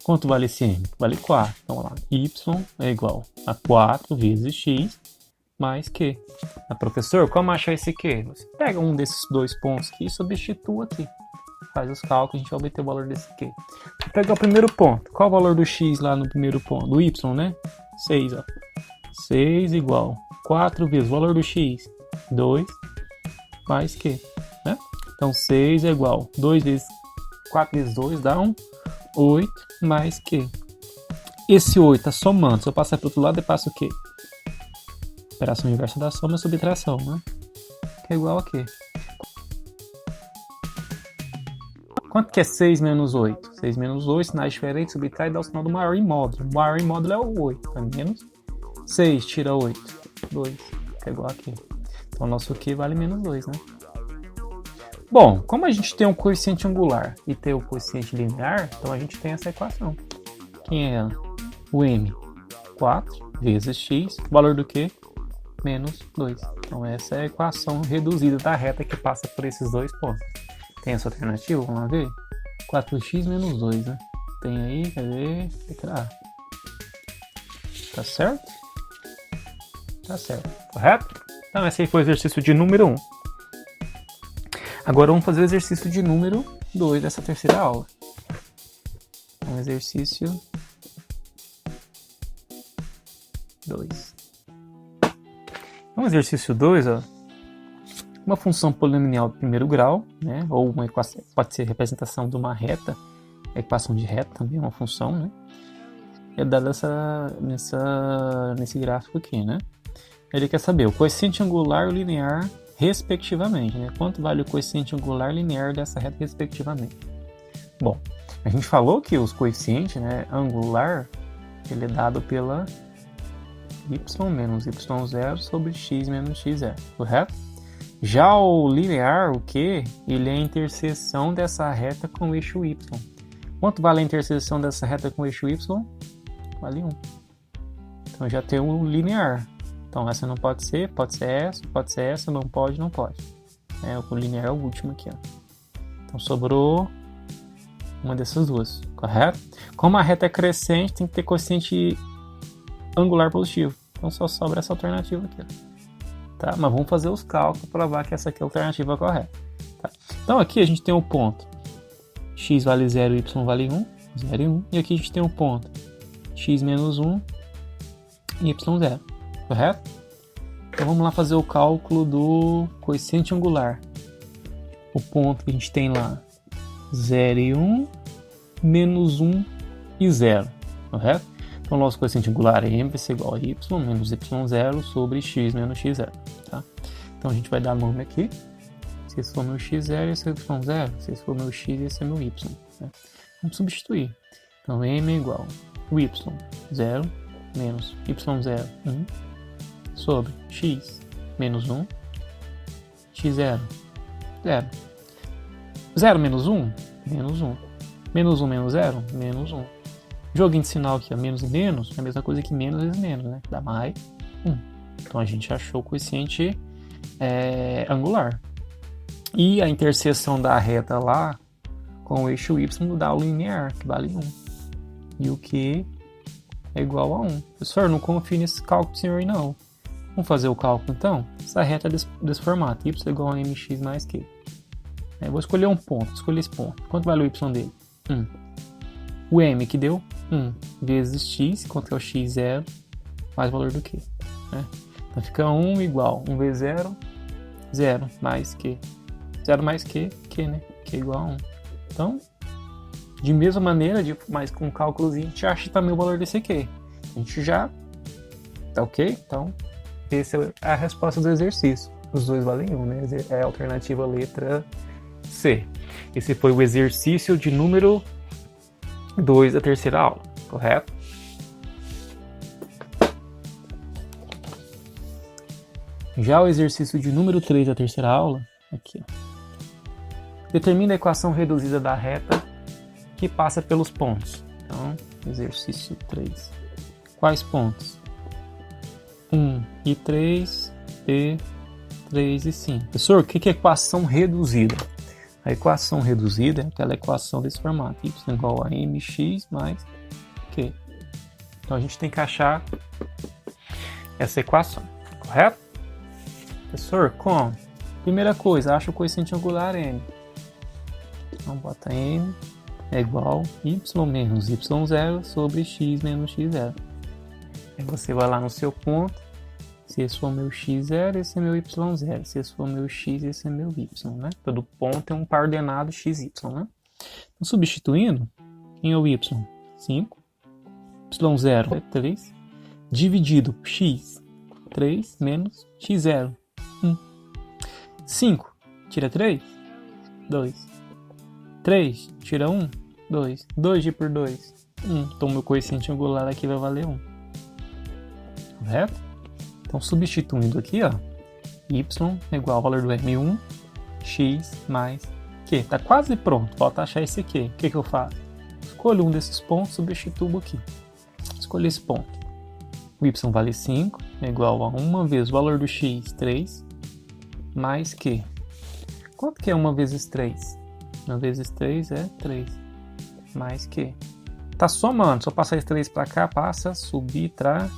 Quanto vale esse m? Vale 4. Então, vamos lá. Y é igual a 4 vezes x mais q. Professor, como achar esse q? Você pega um desses dois pontos aqui e substitua aqui. Faz os cálculos, a gente vai obter o valor desse q. Vou pegar o primeiro ponto. Qual o valor do x lá no primeiro ponto? Do y, né? 6, ó. 6 igual 4 vezes o valor do x, 2 mais q, né? Então, 6 é igual 2 vezes 4 vezes 2 dá 8 mais q. Esse 8 está somando. Se eu passar para o outro lado, eu passo o quê? Operação inversa da soma é subtração, né? Que é igual a quê? Quanto que é 6 menos 8? 6 menos 8, sinais diferentes, subtrai e dá o sinal do maior em módulo. O maior em módulo é o 8, tá? Menos 6, tira 8, 2, que é igual a quê? Então, o nosso q vale menos 2, né? Bom, como a gente tem um coeficiente angular e tem o coeficiente linear, então a gente tem essa equação. Quem é ela? O m, 4 vezes x, valor do quê? Menos 2. Então essa é a equação reduzida da reta que passa por esses dois pontos. Tem essa alternativa? Vamos lá ver. 4x menos 2, né? Tem aí, cadê? Letra A. Tá certo? Tá certo. Correto? Então esse aí foi o exercício de número 1. Agora vamos fazer o exercício de número 2 dessa terceira aula. Um exercício 2. No exercício 2, ó, uma função polinomial de primeiro grau, né, ou uma equação, pode ser representação de uma reta, a equação de reta também é uma função, né, é dada nesse gráfico aqui, né. Ele quer saber o coeficiente angular e o linear respectivamente, né, quanto vale o coeficiente angular e linear dessa reta respectivamente. Bom, a gente falou que os coeficientes, né, angular, ele é dado pela y menos y0 sobre x menos x0, correto? Já o linear, o Q, ele é a interseção dessa reta com o eixo y. Quanto vale a interseção dessa reta com o eixo y? Vale 1. Então já tem o linear. Então essa não pode ser essa, não pode, não pode. O linear é o último aqui, ó. Então sobrou uma dessas duas, correto? Como a reta é crescente, tem que ter coeficiente angular positivo. Então só sobra essa alternativa aqui, ó. Tá? Mas vamos fazer os cálculos para provar que essa aqui é a alternativa correta. Tá? Então aqui a gente tem um ponto x vale 0 e y vale 1, 0 e 1. E aqui a gente tem um ponto x menos 1 e y0, correto? Então vamos lá fazer o cálculo do coeficiente angular. O ponto que a gente tem lá, 0 e 1, menos 1 e 0, correto? Então o nosso coeficiente angular m vai ser igual a y menos y0 sobre x menos x0. Tá? Então a gente vai dar nome aqui. Se esse for meu x0, esse é y0. Se esse for meu x, esse é meu y. Né? Vamos substituir. Então m é igual a y0 menos y0, 1, sobre x menos 1, x0, 0. 0 menos 1, menos 1. Menos 1 menos 0, menos 1. Joguinho de sinal aqui, ó, menos e menos, é a mesma coisa que menos vezes menos, né? Dá mais 1. Então a gente achou o coeficiente angular. E a interseção da reta lá com o eixo y dá o linear, que vale 1. E o que é igual a 1. Professor, não confio nesse cálculo, senhor, não. Vamos fazer o cálculo então? Essa reta é desse formato, y é igual a mx mais q. Eu vou escolher um ponto, escolher esse ponto. Quanto vale o y dele? 1. O m que deu 1 vezes x, quanto é o x0, mais o valor do q. Né? Então fica 1 igual 1 vezes 0, 0 mais q. 0 mais q, né? Q igual a 1. Então, de mesma maneira, mas com um cálculozinho, a gente acha também o valor desse q. A gente já... Tá ok? Então, essa é a resposta do exercício. Os dois valem 1, né? É a alternativa letra C. Esse foi o exercício de número 2 da terceira aula, correto? Já o exercício de número 3 da terceira aula, aqui, ó. Determina a equação reduzida da reta que passa pelos pontos. Então, exercício 3. Quais pontos? 1 e 3, e 3 e 5. Professor, o que é equação reduzida? A equação reduzida é aquela equação desse formato, y igual a mx mais q. Então a gente tem que achar essa equação, correto? Professor, como? Primeira coisa, acha o coeficiente angular m. Então bota m é igual a y menos y0 sobre x menos x0. Aí você vai lá no seu ponto. Se esse for meu x0, esse é meu y0. Se esse for meu x, esse é meu y, né? Todo ponto tem um par ordenado x, y, né? Então, substituindo, quem é o y? 5. y0 é 3. Dividido por x, 3 menos x0, 1. 5 tira 3, 2. 3 tira 1, 2. 2 por 2, 1. Então, meu coeficiente angular aqui vai valer 1. Correto? Então, substituindo aqui, ó, y é igual ao valor do m1, x mais q. Tá quase pronto, falta achar esse q. O que eu faço? Escolho um desses pontos, substituo aqui. Escolhi esse ponto. O y vale 5, é igual a 1 vezes o valor do x, 3, mais q. Quanto que é 1 vezes 3? 9 vezes 3 é 3. Mais que. Tá somando. Só passar esse 3 pra cá, passa, subtraindo.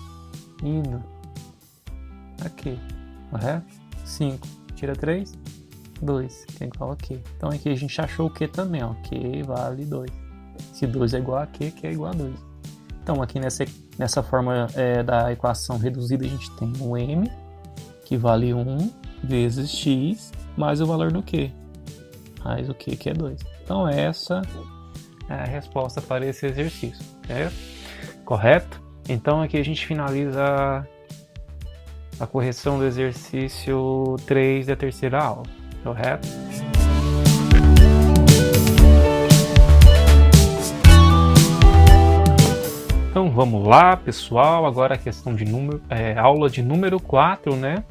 Aqui. Correto? 5. Tira 3. 2. Que é igual a Q. Então aqui a gente achou o Q também, ó. Q vale 2. Se 2 é igual a Q, Q é igual a 2. Então aqui nessa forma da equação reduzida a gente tem o M, que vale 1 vezes X, mais o valor do Q. Mais o Q, que é 2. Então essa é a resposta para esse exercício. Correto? Então aqui a gente finaliza a correção do exercício 3 da terceira aula. Correto? Então vamos lá, pessoal. Agora a questão de aula de número 4, né?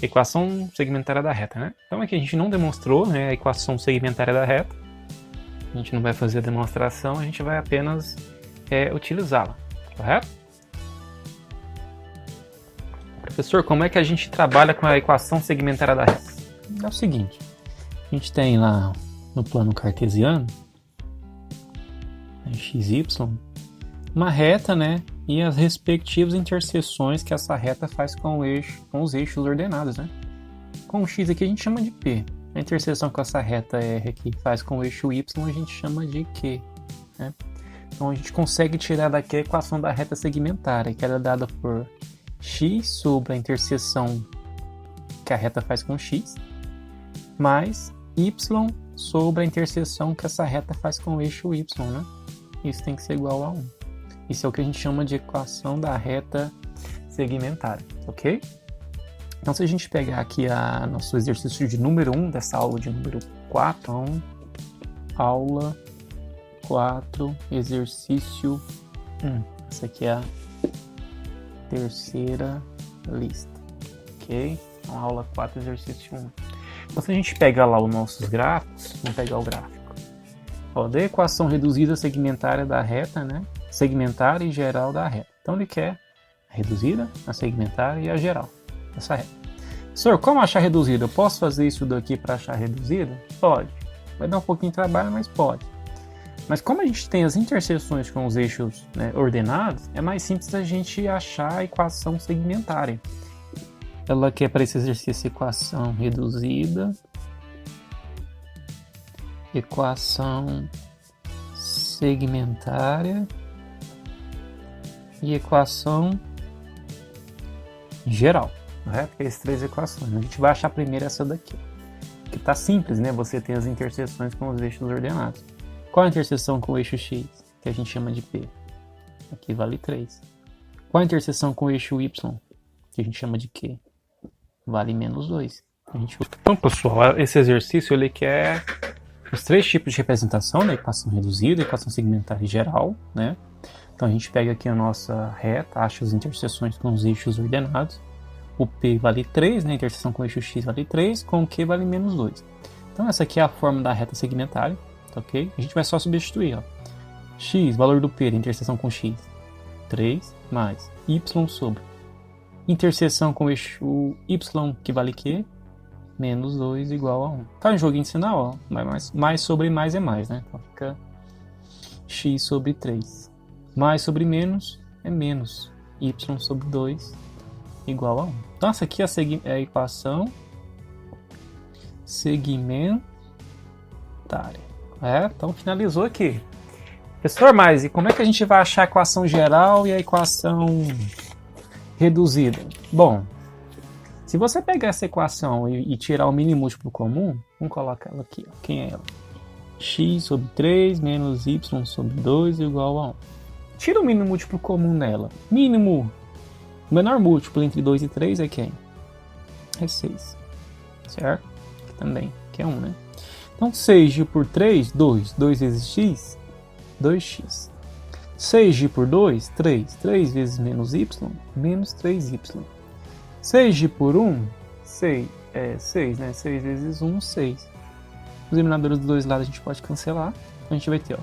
Equação segmentária da reta, né? Então aqui a gente não demonstrou, né, a equação segmentária da reta. A gente não vai fazer a demonstração, a gente vai apenas utilizá-la, correto? Professor, como é que a gente trabalha com a equação segmentária da reta? É o seguinte, a gente tem lá no plano cartesiano, xy, uma reta, né, e as respectivas interseções que essa reta faz com os eixos ordenados, né? Com o x aqui a gente chama de P. A interseção que essa reta R aqui faz com o eixo y a gente chama de Q, né? Então a gente consegue tirar daqui a equação da reta segmentária, que ela é dada por x sobre a interseção que a reta faz com x, mais y sobre a interseção que essa reta faz com o eixo y, né? Isso tem que ser igual a 1. Isso é o que a gente chama de equação da reta segmentária, ok? Então, se a gente pegar aqui nosso exercício de número 1 dessa aula de número 4, então, aula 4, exercício 1. Essa aqui é a terceira lista, ok? Então, aula 4, exercício 1. Então, se a gente pegar lá os nossos gráficos, vamos pegar o gráfico. Ó, da equação reduzida segmentária da reta, né? Segmentária e geral da reta. Então ele quer a reduzida, a segmentária e a geral dessa reta. Senhor, como achar reduzida? Eu posso fazer isso daqui para achar reduzida? Pode. Vai dar um pouquinho de trabalho, mas pode. Mas como a gente tem as interseções com os eixos, né, ordenados, é mais simples a gente achar a equação segmentária. Ela quer para esse exercício equação reduzida, equação segmentária e equação geral, correto? Essas três equações. A gente vai achar primeiro essa daqui, que está simples, né? Você tem as interseções com os eixos ordenados. Qual a interseção com o eixo x, que a gente chama de P? Aqui vale 3. Qual a interseção com o eixo y, que a gente chama de Q? Vale menos 2. Então, pessoal, esse exercício ele quer os três tipos de representação, né? Equação reduzida, equação segmentária e geral, né? Então a gente pega aqui a nossa reta, acha as interseções com os eixos ordenados. O P vale 3, né? A interseção com o eixo x vale 3, com o Q vale menos 2. Então essa aqui é a forma da reta segmentária, ok? A gente vai só substituir, ó. X, valor do P, da interseção com x, 3, mais y sobre interseção com o eixo y, que vale Q, menos 2 igual a 1. Tá um joguinho de sinal, ó. Mais sobre mais é mais, né? Então fica x sobre 3. Mais sobre menos é menos. Y sobre 2 igual a 1. Então essa aqui é a equação segmentária. Então finalizou aqui. Professor, mas e como é que a gente vai achar a equação geral e a equação reduzida? Bom, se você pegar essa equação e tirar o mínimo múltiplo comum, vamos colocar ela aqui. Ó. Quem é ela? X sobre 3 menos y sobre 2 igual a 1. Tira o mínimo múltiplo comum nela. Mínimo, o menor múltiplo entre 2 e 3 é quem? É 6. Certo? Aqui também, que é 1, né? Então 6 por 3, 2. 2 vezes x, 2x. 6 por 2, 3. 3 vezes menos y, menos 3y. 6 por 1, 6, né? 6 vezes 1, 6. Os eliminadores dos dois lados a gente pode cancelar. Então a gente vai ter, ó,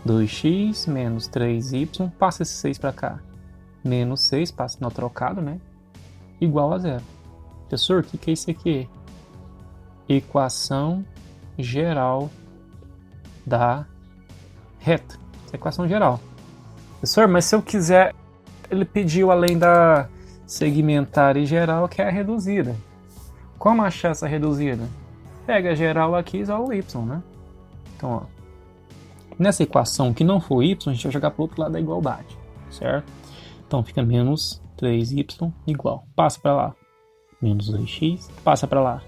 2x menos 3y, passa esse 6 para cá. Menos 6, passa no trocado, né? Igual a 0. Professor, o que é isso aqui? Equação geral da reta. Essa é a equação geral. Professor, mas se eu quiser, ele pediu além da segmentar e geral, que é a reduzida. Como achar essa reduzida? Pega a geral aqui e isola o y, né? Então, ó, nessa equação que não for y, a gente vai jogar para o outro lado da igualdade, certo? Então fica menos 3y igual. Passa para lá, menos 2x. Passa para lá,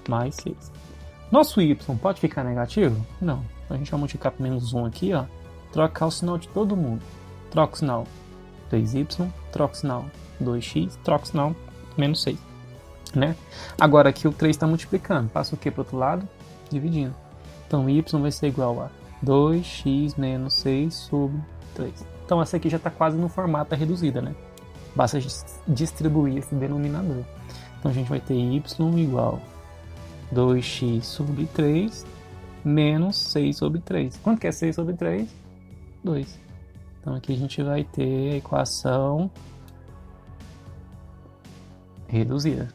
mais 6. Nosso y pode ficar negativo? Não. Então a gente vai multiplicar por menos 1 aqui, ó. Trocar o sinal de todo mundo. Troca o sinal 3y, troca o sinal 2x, troca o sinal menos 6. Né? Agora aqui o 3 está multiplicando. Passa o que para o outro lado? Dividindo. Então y vai ser igual a 2x menos 6 sobre 3. Então essa aqui já está quase no formato da reduzida, né? Basta distribuir esse denominador. Então a gente vai ter y igual 2x sobre 3 menos 6 sobre 3. Quanto que é 6 sobre 3? 2. Então aqui a gente vai ter a equação reduzida.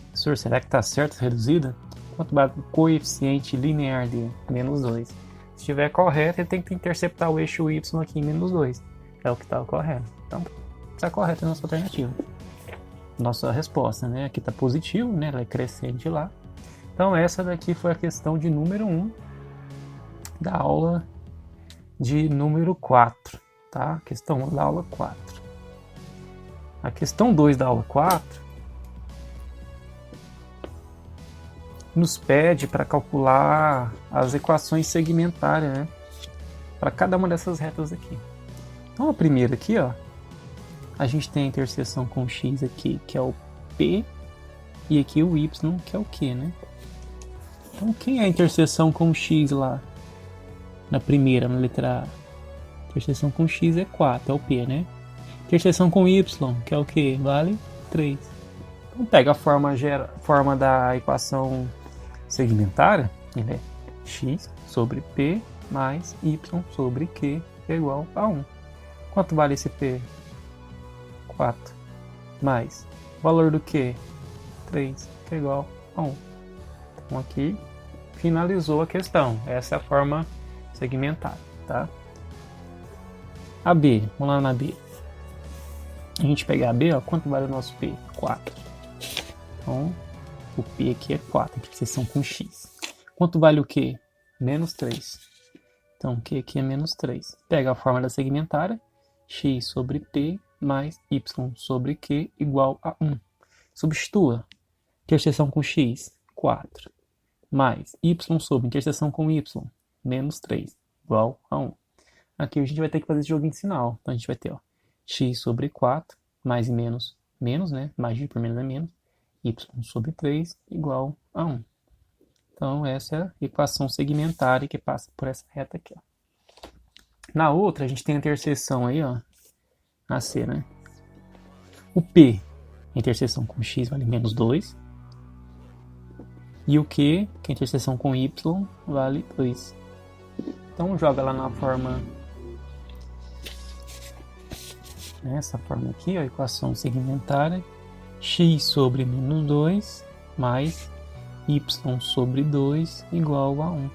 Professor, será que está certo essa reduzida? Quanto bate o coeficiente linear de menos 2? Se estiver correto, ele tem que interceptar o eixo y aqui em menos 2. É o que está correto. Então, está correta a nossa alternativa. Nossa resposta, né? Aqui está positivo, né? Ela é crescente lá. Então, essa daqui foi a questão de número 1 da aula de número 4, tá? Questão 1 da aula 4. A questão 2 da aula 4 nos pede para calcular as equações segmentárias, né? Para cada uma dessas retas aqui. Então, a primeira aqui, ó, a gente tem a interseção com o x aqui, que é o P, e aqui o y, que é o Q, né? Então, quem é a interseção com o x lá? Na primeira, na letra A. Interseção com x é 4, é o P, né? Interseção com y, que é o Q, vale 3. Então, pega a forma da equação segmentária, ele é x sobre P mais y sobre Q é igual a 1. Quanto vale esse P? 4. Mais o valor do Q? 3, que é igual a 1. Então aqui finalizou a questão. Essa é a forma segmentada, tá? A B, vamos lá na B. A gente pegar a B, ó, quanto vale o nosso P? 4. Então, o P aqui é 4, interseção com x. Quanto vale o Q? Menos 3. Então, o Q aqui é menos 3. Pega a forma da segmentária, x sobre P mais y sobre Q igual a 1. Substitua. Interseção com x, 4. Mais y sobre interseção com y, menos 3, igual a 1. Aqui a gente vai ter que fazer esse joguinho de sinal. Então, a gente vai ter, ó, x sobre 4, mais e menos, menos, né? Mais de por menos é menos. Y sobre 3 igual a 1. Então, essa é a equação segmentária que passa por essa reta aqui, ó. Na outra, a gente tem a interseção aí, ó, na C, né? O P, a interseção com x, vale menos 2. E o Q, que é a interseção com y, vale 2. Então, joga lá na forma... Essa forma aqui, ó, a equação segmentária. X sobre menos 2 mais y sobre 2 igual a 1.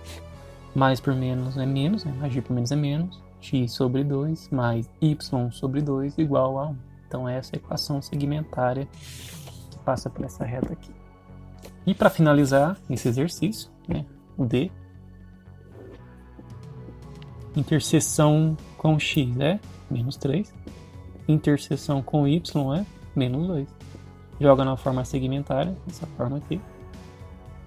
Mais por menos é menos, né? Mais de por menos é menos. X sobre 2 mais y sobre 2 igual a 1. Então essa é a equação segmentária que passa por essa reta aqui. E para finalizar esse exercício, né, o D, interseção com x é menos 3, interseção com y é menos 2. Joga na forma segmentária, essa forma aqui.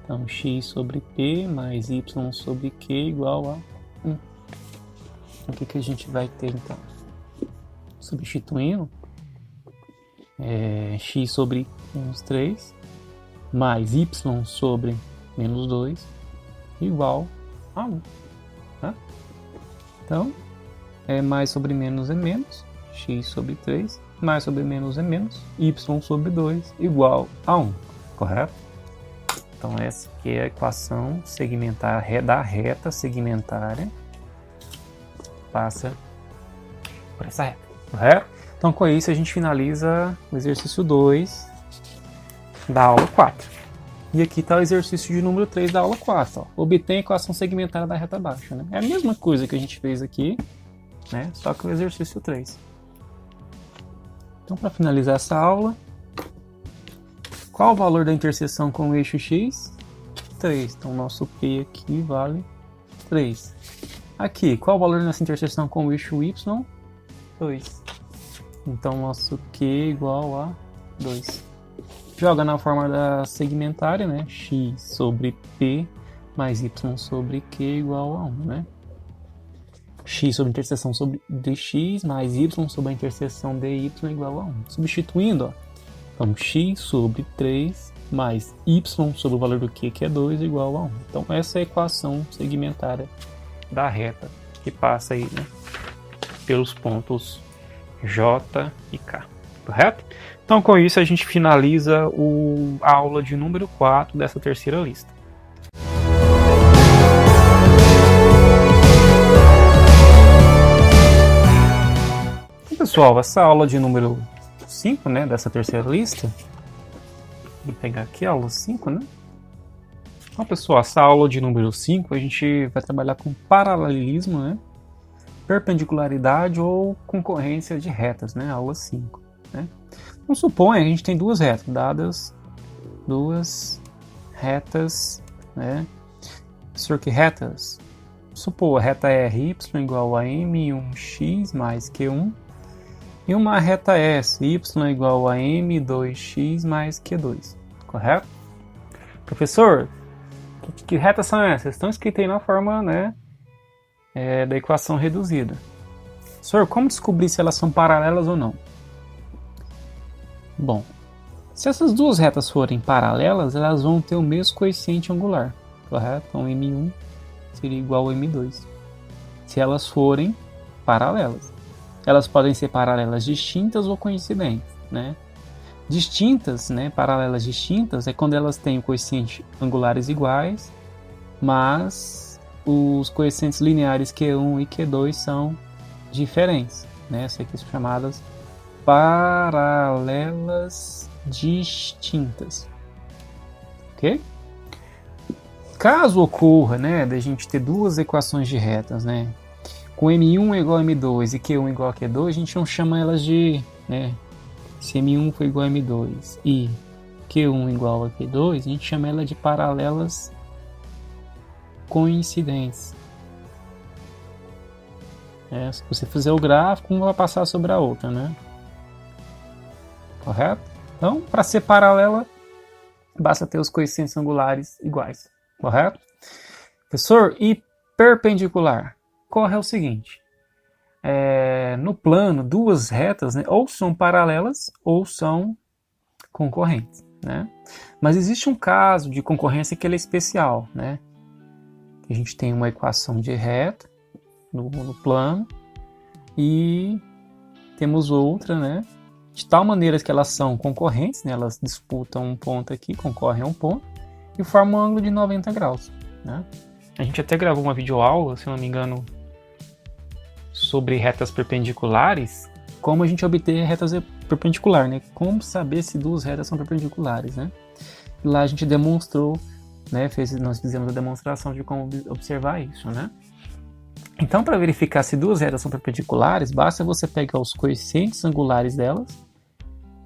Então, x sobre p mais y sobre q igual a 1. O que a gente vai ter, então? Substituindo, x sobre menos 3 mais y sobre menos 2 igual a 1. Tá? Então, mais sobre menos é menos, x sobre 3 mais sobre menos é menos, y sobre 2 igual a 1, correto? Então essa aqui é a equação segmentária da reta segmentária, passa por essa reta, correto? Então com isso a gente finaliza o exercício 2 da aula 4. E aqui está o exercício de número 3 da aula 4. Ó. Obtém a equação segmentária da reta baixa. Né? É a mesma coisa que a gente fez aqui, né? Só que o exercício 3. Então, para finalizar essa aula, qual o valor da interseção com o eixo x? 3. Então, nosso P aqui vale 3. Aqui, qual o valor dessa interseção com o eixo y? 2. Então, nosso Q igual a 2. Joga na forma da segmentária, né? X sobre P mais Y sobre Q igual a 1, né? X sobre a interseção sobre dx mais Y sobre a interseção dy igual a 1. Substituindo, ó. Então, x sobre 3 mais y sobre o valor do Q, que é 2, igual a 1. Então, essa é a equação segmentária da reta, que passa aí, né, pelos pontos J e K, correto? Então, com isso, a gente finaliza a aula de número 4 dessa terceira lista. Então, pessoal, essa aula de número 5, né, dessa terceira lista, vou pegar aqui a aula 5, né? Então, pessoal, essa aula de número 5, a gente vai trabalhar com paralelismo, né? Perpendicularidade ou concorrência de retas, né? Aula 5, né? Vamos supor que a gente tem duas retas, dadas duas retas, né? Professor, que retas? Supor a reta RY igual a M1x mais Q1 e uma reta S, Y igual a M2x mais Q2, correto? Professor, que retas são essas? Estão escritas aí na forma, né, da equação reduzida. Professor, como descobrir se elas são paralelas ou não? Bom, se essas duas retas forem paralelas, elas vão ter o mesmo coeficiente angular, correto? Então M1 seria igual a M2. Se elas forem paralelas. Elas podem ser paralelas distintas ou coincidentes, né? Distintas, né, paralelas distintas, é quando elas têm coeficientes angulares iguais, mas os coeficientes lineares Q1 e Q2 são diferentes, né? Essas aqui são chamadas paralelas distintas, ok? Caso ocorra, né, da gente ter duas equações de retas, né, com M1 igual a M2 e Q1 igual a Q2, a gente não chama elas de, né, se M1 for igual a M2 e Q1 igual a Q2, a gente chama ela de paralelas coincidentes. Se você fizer o gráfico, uma vai passar sobre a outra, né? Correto? Então, para ser paralela, basta ter os coeficientes angulares iguais. Correto? Professor, e perpendicular? Ocorre o seguinte. No plano, duas retas, né, ou são paralelas ou são concorrentes, né? Mas existe um caso de concorrência que ele é especial, né? A gente tem uma equação de reta no plano e temos outra, né, de tal maneira que elas são concorrentes, né? Elas disputam um ponto aqui, concorrem a um ponto e formam um ângulo de 90 graus, né? A gente até gravou uma videoaula, se não me engano, sobre retas perpendiculares, como a gente obter retas perpendiculares, né? Como saber se duas retas são perpendiculares, né? E lá a gente demonstrou, né? Nós fizemos a demonstração de como observar isso, né? Então, para verificar se duas retas são perpendiculares, basta você pegar os coeficientes angulares delas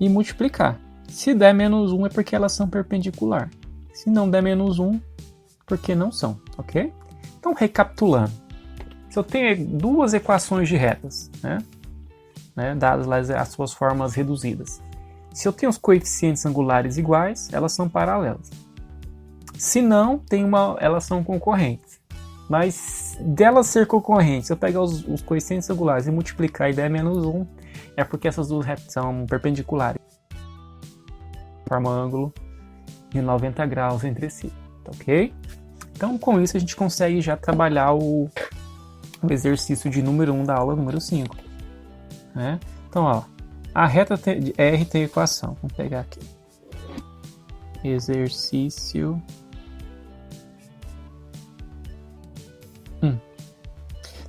e multiplicar. Se der menos 1 é porque elas são perpendiculares. Se não der menos 1, porque não são, ok? Então, recapitulando. Se eu tenho duas equações de retas, né, dadas lá as suas formas reduzidas. Se eu tenho os coeficientes angulares iguais, elas são paralelas. Se não, elas são concorrentes. Mas delas ser concorrentes, se eu pegar os coeficientes angulares e multiplicar e der menos 1, é porque essas duas retas são perpendiculares. Formam ângulo de 90 graus entre si, ok? Então, com isso, a gente consegue já trabalhar o exercício de número 1 da aula número 5. Né? Então, ó, a reta R tem equação. Vamos pegar aqui. Exercício 1.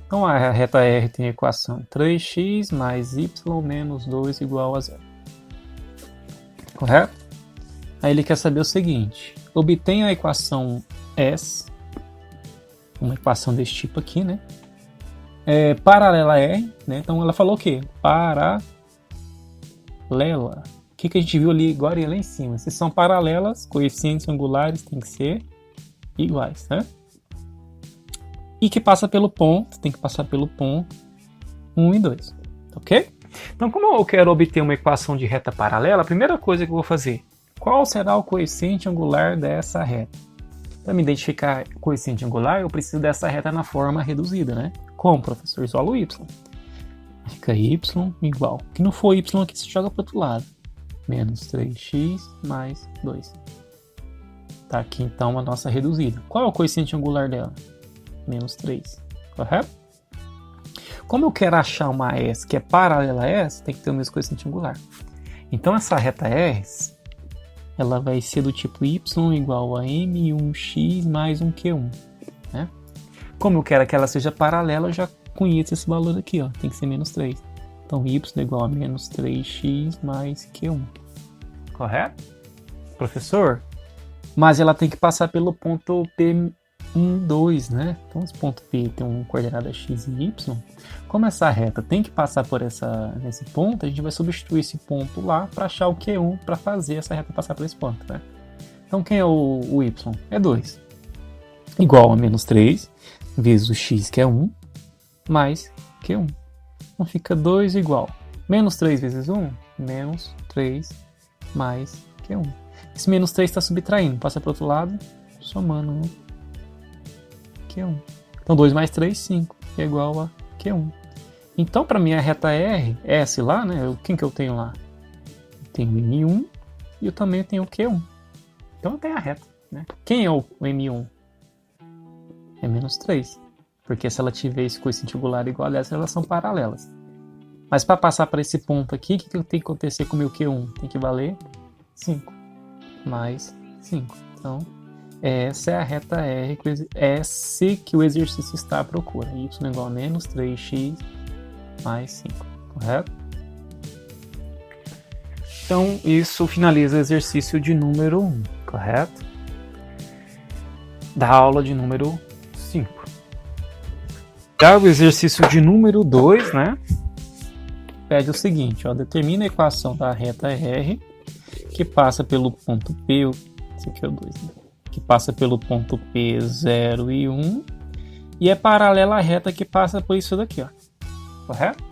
Então, a reta R tem equação 3x mais y menos 2 igual a 0. Correto? Aí ele quer saber o seguinte: obtenha a equação S, uma equação desse tipo aqui, né? Paralela a R, né? Então ela falou o quê? Paralela. O que a gente viu ali agora e lá em cima? Se são paralelas, coeficientes angulares têm que ser iguais, né? E que passa pelo ponto, tem que passar pelo ponto 1 e 2, ok? Então, como eu quero obter uma equação de reta paralela, a primeira coisa que eu vou fazer, qual será o coeficiente angular dessa reta? Para me identificar coeficiente angular, eu preciso dessa reta na forma reduzida, né? Como, professor? Isola o y. Fica y igual. Que não for y aqui, se joga para o outro lado. Menos 3x mais 2. Tá aqui, então, a nossa reduzida. Qual é o coeficiente angular dela? Menos 3. Correto? Como eu quero achar uma S que é paralela a S, tem que ter o mesmo coeficiente angular. Então, essa reta S, ela vai ser do tipo y igual a m1x mais um q1. Né? Como eu quero que ela seja paralela, eu já conheço esse valor aqui, ó, tem que ser menos 3. Então, y é igual a menos 3x mais q1. Correto? Professor? Mas ela tem que passar pelo ponto P1, 2, né? Então, esse ponto P tem uma coordenada x e y. Como essa reta tem que passar por nesse ponto, a gente vai substituir esse ponto lá para achar o Q1 para fazer essa reta passar por esse ponto, né? Então, quem é o y? É 2. Igual a menos 3 vezes o x, que é 1, mais Q1. Então, fica 2 igual. Menos 3 vezes 1, menos 3 mais Q1. Esse menos 3 está subtraindo, passa para o outro lado, somando 1, Q1. Então, 2 mais 3, 5, que é igual a Q1. Então, para minha reta R, S lá, né? Quem que eu tenho lá? Eu tenho o M1 e eu também tenho o Q1. Então, eu tenho a reta, né? Quem é o M1? É menos 3. Porque se ela tiver esse coeficiente angular igual a dessa, elas são paralelas. Mas para passar para esse ponto aqui, o que tem que acontecer com o meu Q1? Tem que valer 5 mais 5. Então, essa é a reta R, S que o exercício está à procura. Y igual a menos 3x mais 5. Correto? Então, isso finaliza o exercício de número 1. Correto? Da aula de número 5. Já o exercício de número 2, né? Pede o seguinte, ó, determina a equação da reta R que passa pelo ponto P, esse aqui é o 2, né? Que passa pelo ponto P 0 e 1 e é paralela à reta que passa por isso daqui, ó. Correto?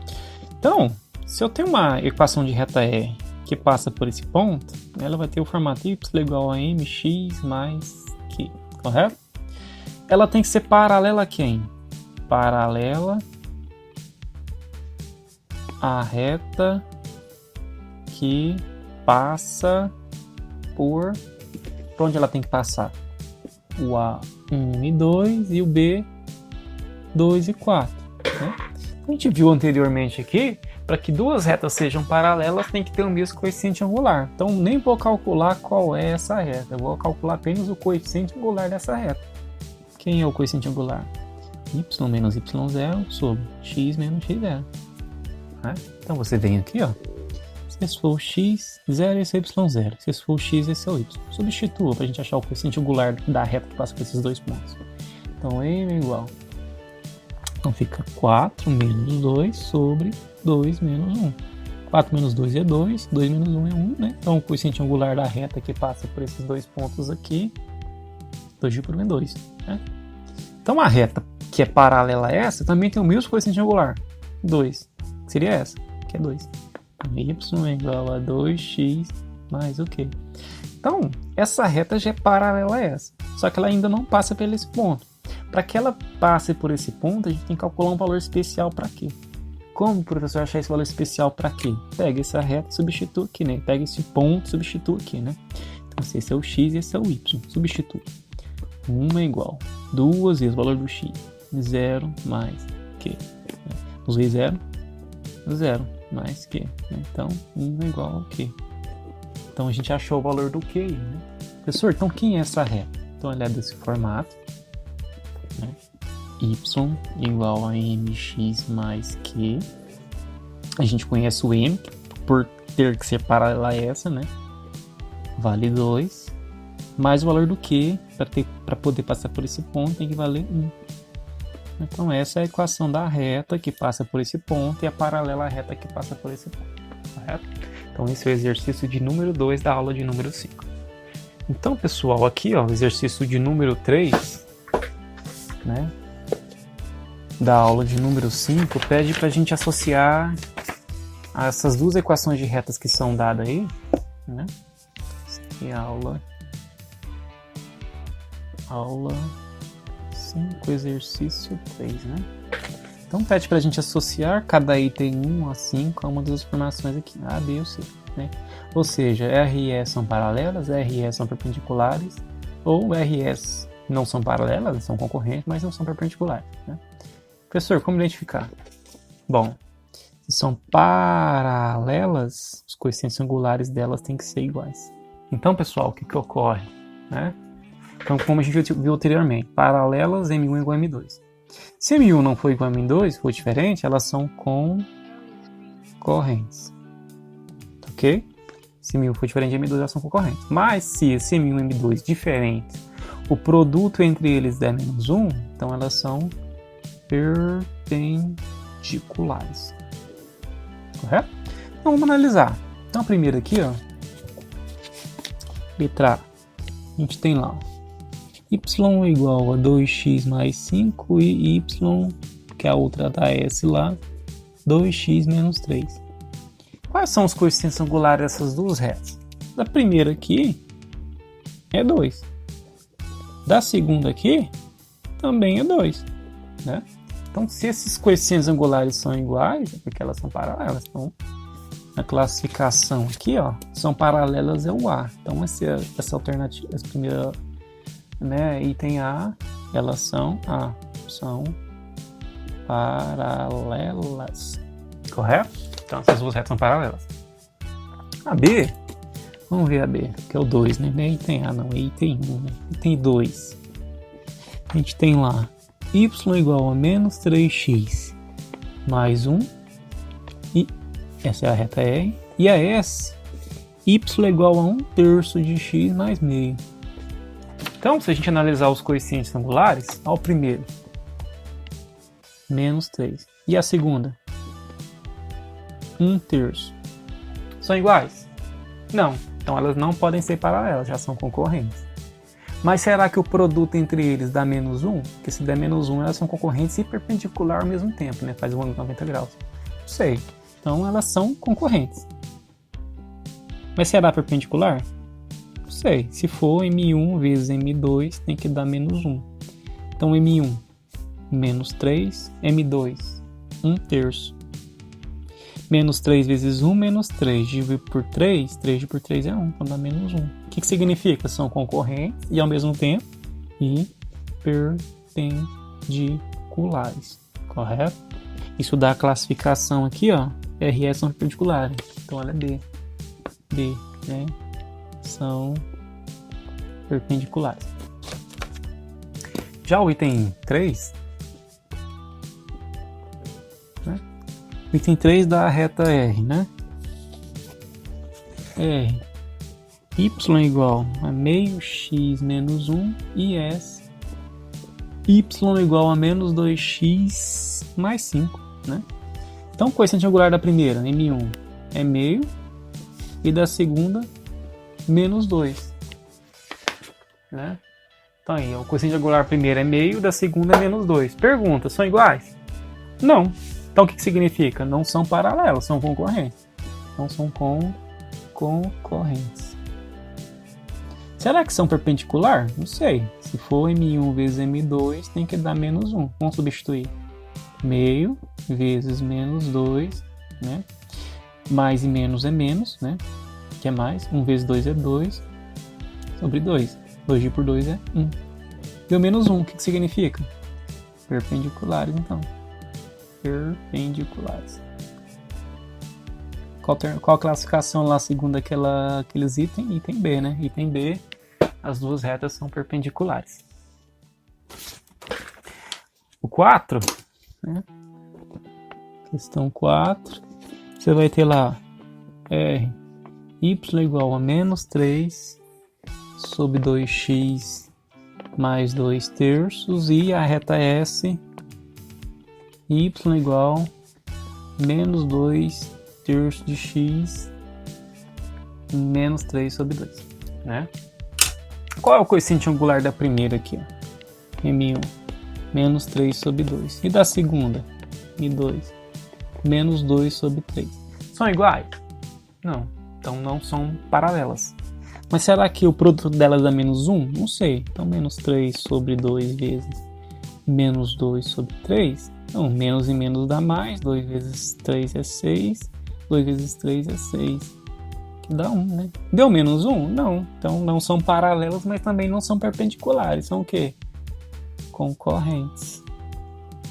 Então, se eu tenho uma equação de reta R que passa por esse ponto, ela vai ter o formato y igual a mx mais q, correto? Ela tem que ser paralela a quem? Paralela à reta que passa por onde ela tem que passar? O A1 e 2 e o B2 e 4. Né? A gente viu anteriormente aqui, para que duas retas sejam paralelas, tem que ter o mesmo coeficiente angular. Então, nem vou calcular qual é essa reta, eu vou calcular apenas o coeficiente angular dessa reta. Quem é o coeficiente angular? Y menos y0 sobre x menos x0. Né? Então, você vem aqui, ó. Se esse for o x, 0, esse é y0. Se esse for o x, esse é o y. Substitua para a gente achar o coeficiente angular da reta que passa por esses dois pontos. Então, m é igual. Então, fica 4 menos 2 sobre 2 menos 1. 4 menos 2 é 2, 2 menos 1 é 1, né? Então, o coeficiente angular da reta que passa por esses dois pontos aqui, 2 por 1 é 2. Né? Então, a reta que é paralela a essa também tem o mesmo coeficiente angular, 2. Que seria essa, que é 2. Y é igual a 2x mais o quê? Então, essa reta já é paralela a essa, só que ela ainda não passa por esse ponto. Para que ela passe por esse ponto, a gente tem que calcular um valor especial para quê? Como, professor, achar esse valor especial para quê? Pega essa reta e substitua aqui, né? Pega esse ponto e substitua aqui, né? Então, se esse é o x e esse é o y, substitui. 1 é igual a 2 vezes o valor do x, 0 mais q. 2 vezes 0, 0 mais q. Então, 1 é igual ao q. Então, a gente achou o valor do q aí, né? Professor, então quem é essa reta? Então, ela é desse formato. Né? Y igual a mx mais q. A gente conhece o m por ter que ser paralela a essa, né? vale 2, mais o valor do Q, para poder passar por esse ponto, tem que valer 1. Então essa é a equação da reta que passa por esse ponto e a paralela à reta que passa por esse ponto, correto? Então esse é o exercício de número 2 da aula de número 5. Então, pessoal, aqui, ó, o exercício de número 3, né, da aula de número 5, pede para a gente associar essas duas equações de retas que são dadas aí, né? Essa aqui é a aula 5, exercício 3, né? Então pede para a gente associar cada item 1 a 5 a uma das informações aqui, A, B ou C, né? Ou seja, R e E são paralelas, R e E são perpendiculares, ou R e E não são paralelas, são concorrentes, mas não são perpendiculares, né? Professor, como identificar? Bom, se são paralelas, os coeficientes angulares delas têm que ser iguais. Então, pessoal, o que ocorre, né? Então, como a gente viu anteriormente, paralelas, M1 é igual a M2. Se M1 não for igual a M2, for diferente, elas são concorrentes. Ok? Se M1 for diferente de M2, elas são concorrentes. Mas se esse M1 e M2 diferentes, o produto entre eles der menos 1, então elas são perpendiculares. Correto? Então vamos analisar. Então a primeira aqui, ó, letra A, a gente tem lá y igual a 2x mais 5 e y, que é a outra da S lá, 2x menos 3. Quais são os coeficientes angulares dessas duas retas? Da primeira aqui é 2. Da segunda aqui também é 2, né? Então, se esses coeficientes angulares são iguais, é porque elas são paralelas. Então, na classificação aqui, ó, são paralelas é o A. Então, essa alternativa, essa primeira, né, item A, elas são paralelas. Correto? Então, essas duas retas são paralelas. A B, vamos ver a B, que é o 2, né? Não é item A, não, é item 1, né? Item 2. A gente tem lá y igual a menos 3x mais 1, e essa é a reta R, e a S, y igual a 1/3 de x mais meio. Então, se a gente analisar os coeficientes angulares, ao primeiro, menos 3, e a segunda, 1/3. São iguais? Não, então elas não podem ser paralelas, já são concorrentes. Mas será que o produto entre eles dá menos 1? Porque se der menos 1, elas são concorrentes e perpendicular ao mesmo tempo, né? Faz um ângulo de 90 graus. Não sei. Então elas são concorrentes. Mas será perpendicular? Não sei. Se for M1 vezes M2, tem que dar menos 1. Então M1, menos 3, M2, 1/3. Menos 3 vezes 1, menos 3. Dividido por 3, 3 por 3 é 1, então dá menos 1. O que significa? São concorrentes e ao mesmo tempo perpendiculares. Correto? Isso dá a classificação aqui, ó. RE são perpendiculares. Então ela é B. B, né? São perpendiculares. Já o item 3, né? O item 3 da reta R, né? R, y igual a meio x menos 1 e S, y igual a menos 2x mais 5, né? Então, o coeficiente angular da primeira, M1, é meio, e da segunda, menos 2, né? Então aí, o coeficiente angular da primeira é meio, da segunda é menos 2. Pergunta, são iguais? Não. Então, o que significa? Não são paralelas, são concorrentes. Então, são concorrentes. Será que são perpendicular? Não sei. Se for M1 vezes M2, tem que dar menos 1. Vamos substituir. Meio vezes menos 2, né? Mais e menos é menos, né? Que é mais. 1 vezes 2 é 2. Sobre 2. 2 por 2 é 1. Deu menos 1. O que significa? Perpendiculares, então. Perpendiculares. Qual a classificação lá segundo aqueles itens? Item B, né? Item B, as duas retas são perpendiculares. O 4, né? Questão 4, você vai ter lá R y igual a menos 3 sobre 2x mais 2 terços, e a reta S, y igual a menos 2 terços de x menos 3 sobre 2, né? Qual é o coeficiente angular da primeira aqui, ó? M1, menos 3 sobre 2. E da segunda? M2, menos 2 sobre 3. São iguais? Não. Então não são paralelas. Mas será que o produto delas dá menos 1? Não sei. Então menos 3 sobre 2 vezes menos 2 sobre 3. Então menos e menos dá mais. 2 vezes 3 é 6. 2 vezes 3 é 6. Que dá 1, né? Deu menos 1? Não. Então não são paralelas, mas também não são perpendiculares. São o quê? Concorrentes.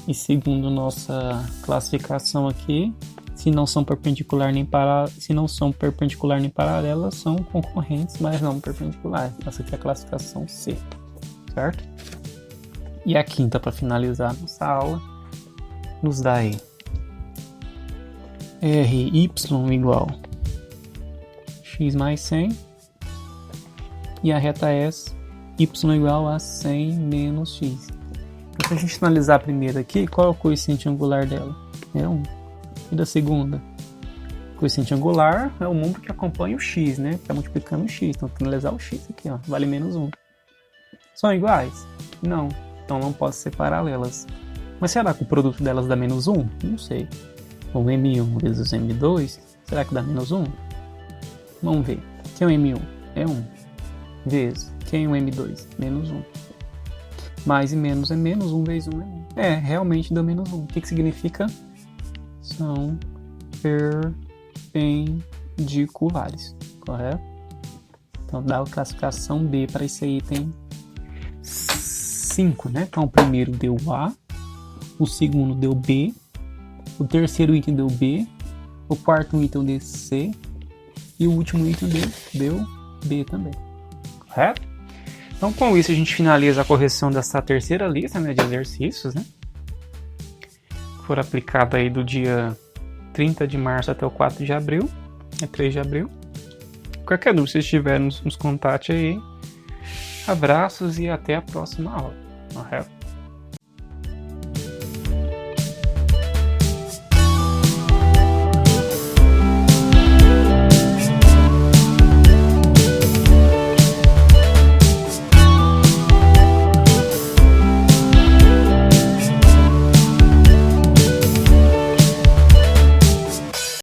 E segundo nossa classificação aqui, se não são perpendicular nem paralelas, são concorrentes, mas não perpendiculares. Essa aqui é a classificação C, certo? E a quinta, para finalizar nossa aula, nos dá aí RY igual x mais 100, e a reta S, y igual a 100 menos x. Então, se a gente analisar a primeira aqui, qual é o coeficiente angular dela? É 1. E da segunda? O coeficiente angular é o número que acompanha o x, né? Está multiplicando o x. Então, finalizar o x aqui, ó, vale menos 1. São iguais? Não. Então, não podem ser paralelas. Mas será que o produto delas dá menos 1? Não sei. O M1 vezes o M2, será que dá menos 1? Vamos ver. Quem é o M1? É 1. Vezes. Quem é o M2? Menos 1. Mais e menos é menos, 1 vezes 1 é 1. É, realmente deu menos 1. O que significa? São perpendiculares, correto? Então dá a classificação B para esse item 5, né? Então o primeiro deu A, o segundo deu B, o terceiro item deu B, o quarto item deu C e o último item deu B também, correto? Então com isso a gente finaliza a correção dessa terceira lista, né, de exercícios, né? For aplicada aí do dia 30 de março até o 4 de abril, 3 de abril. Qualquer dúvida, se tiver, nos contate aí. Abraços e até a próxima aula. Correto?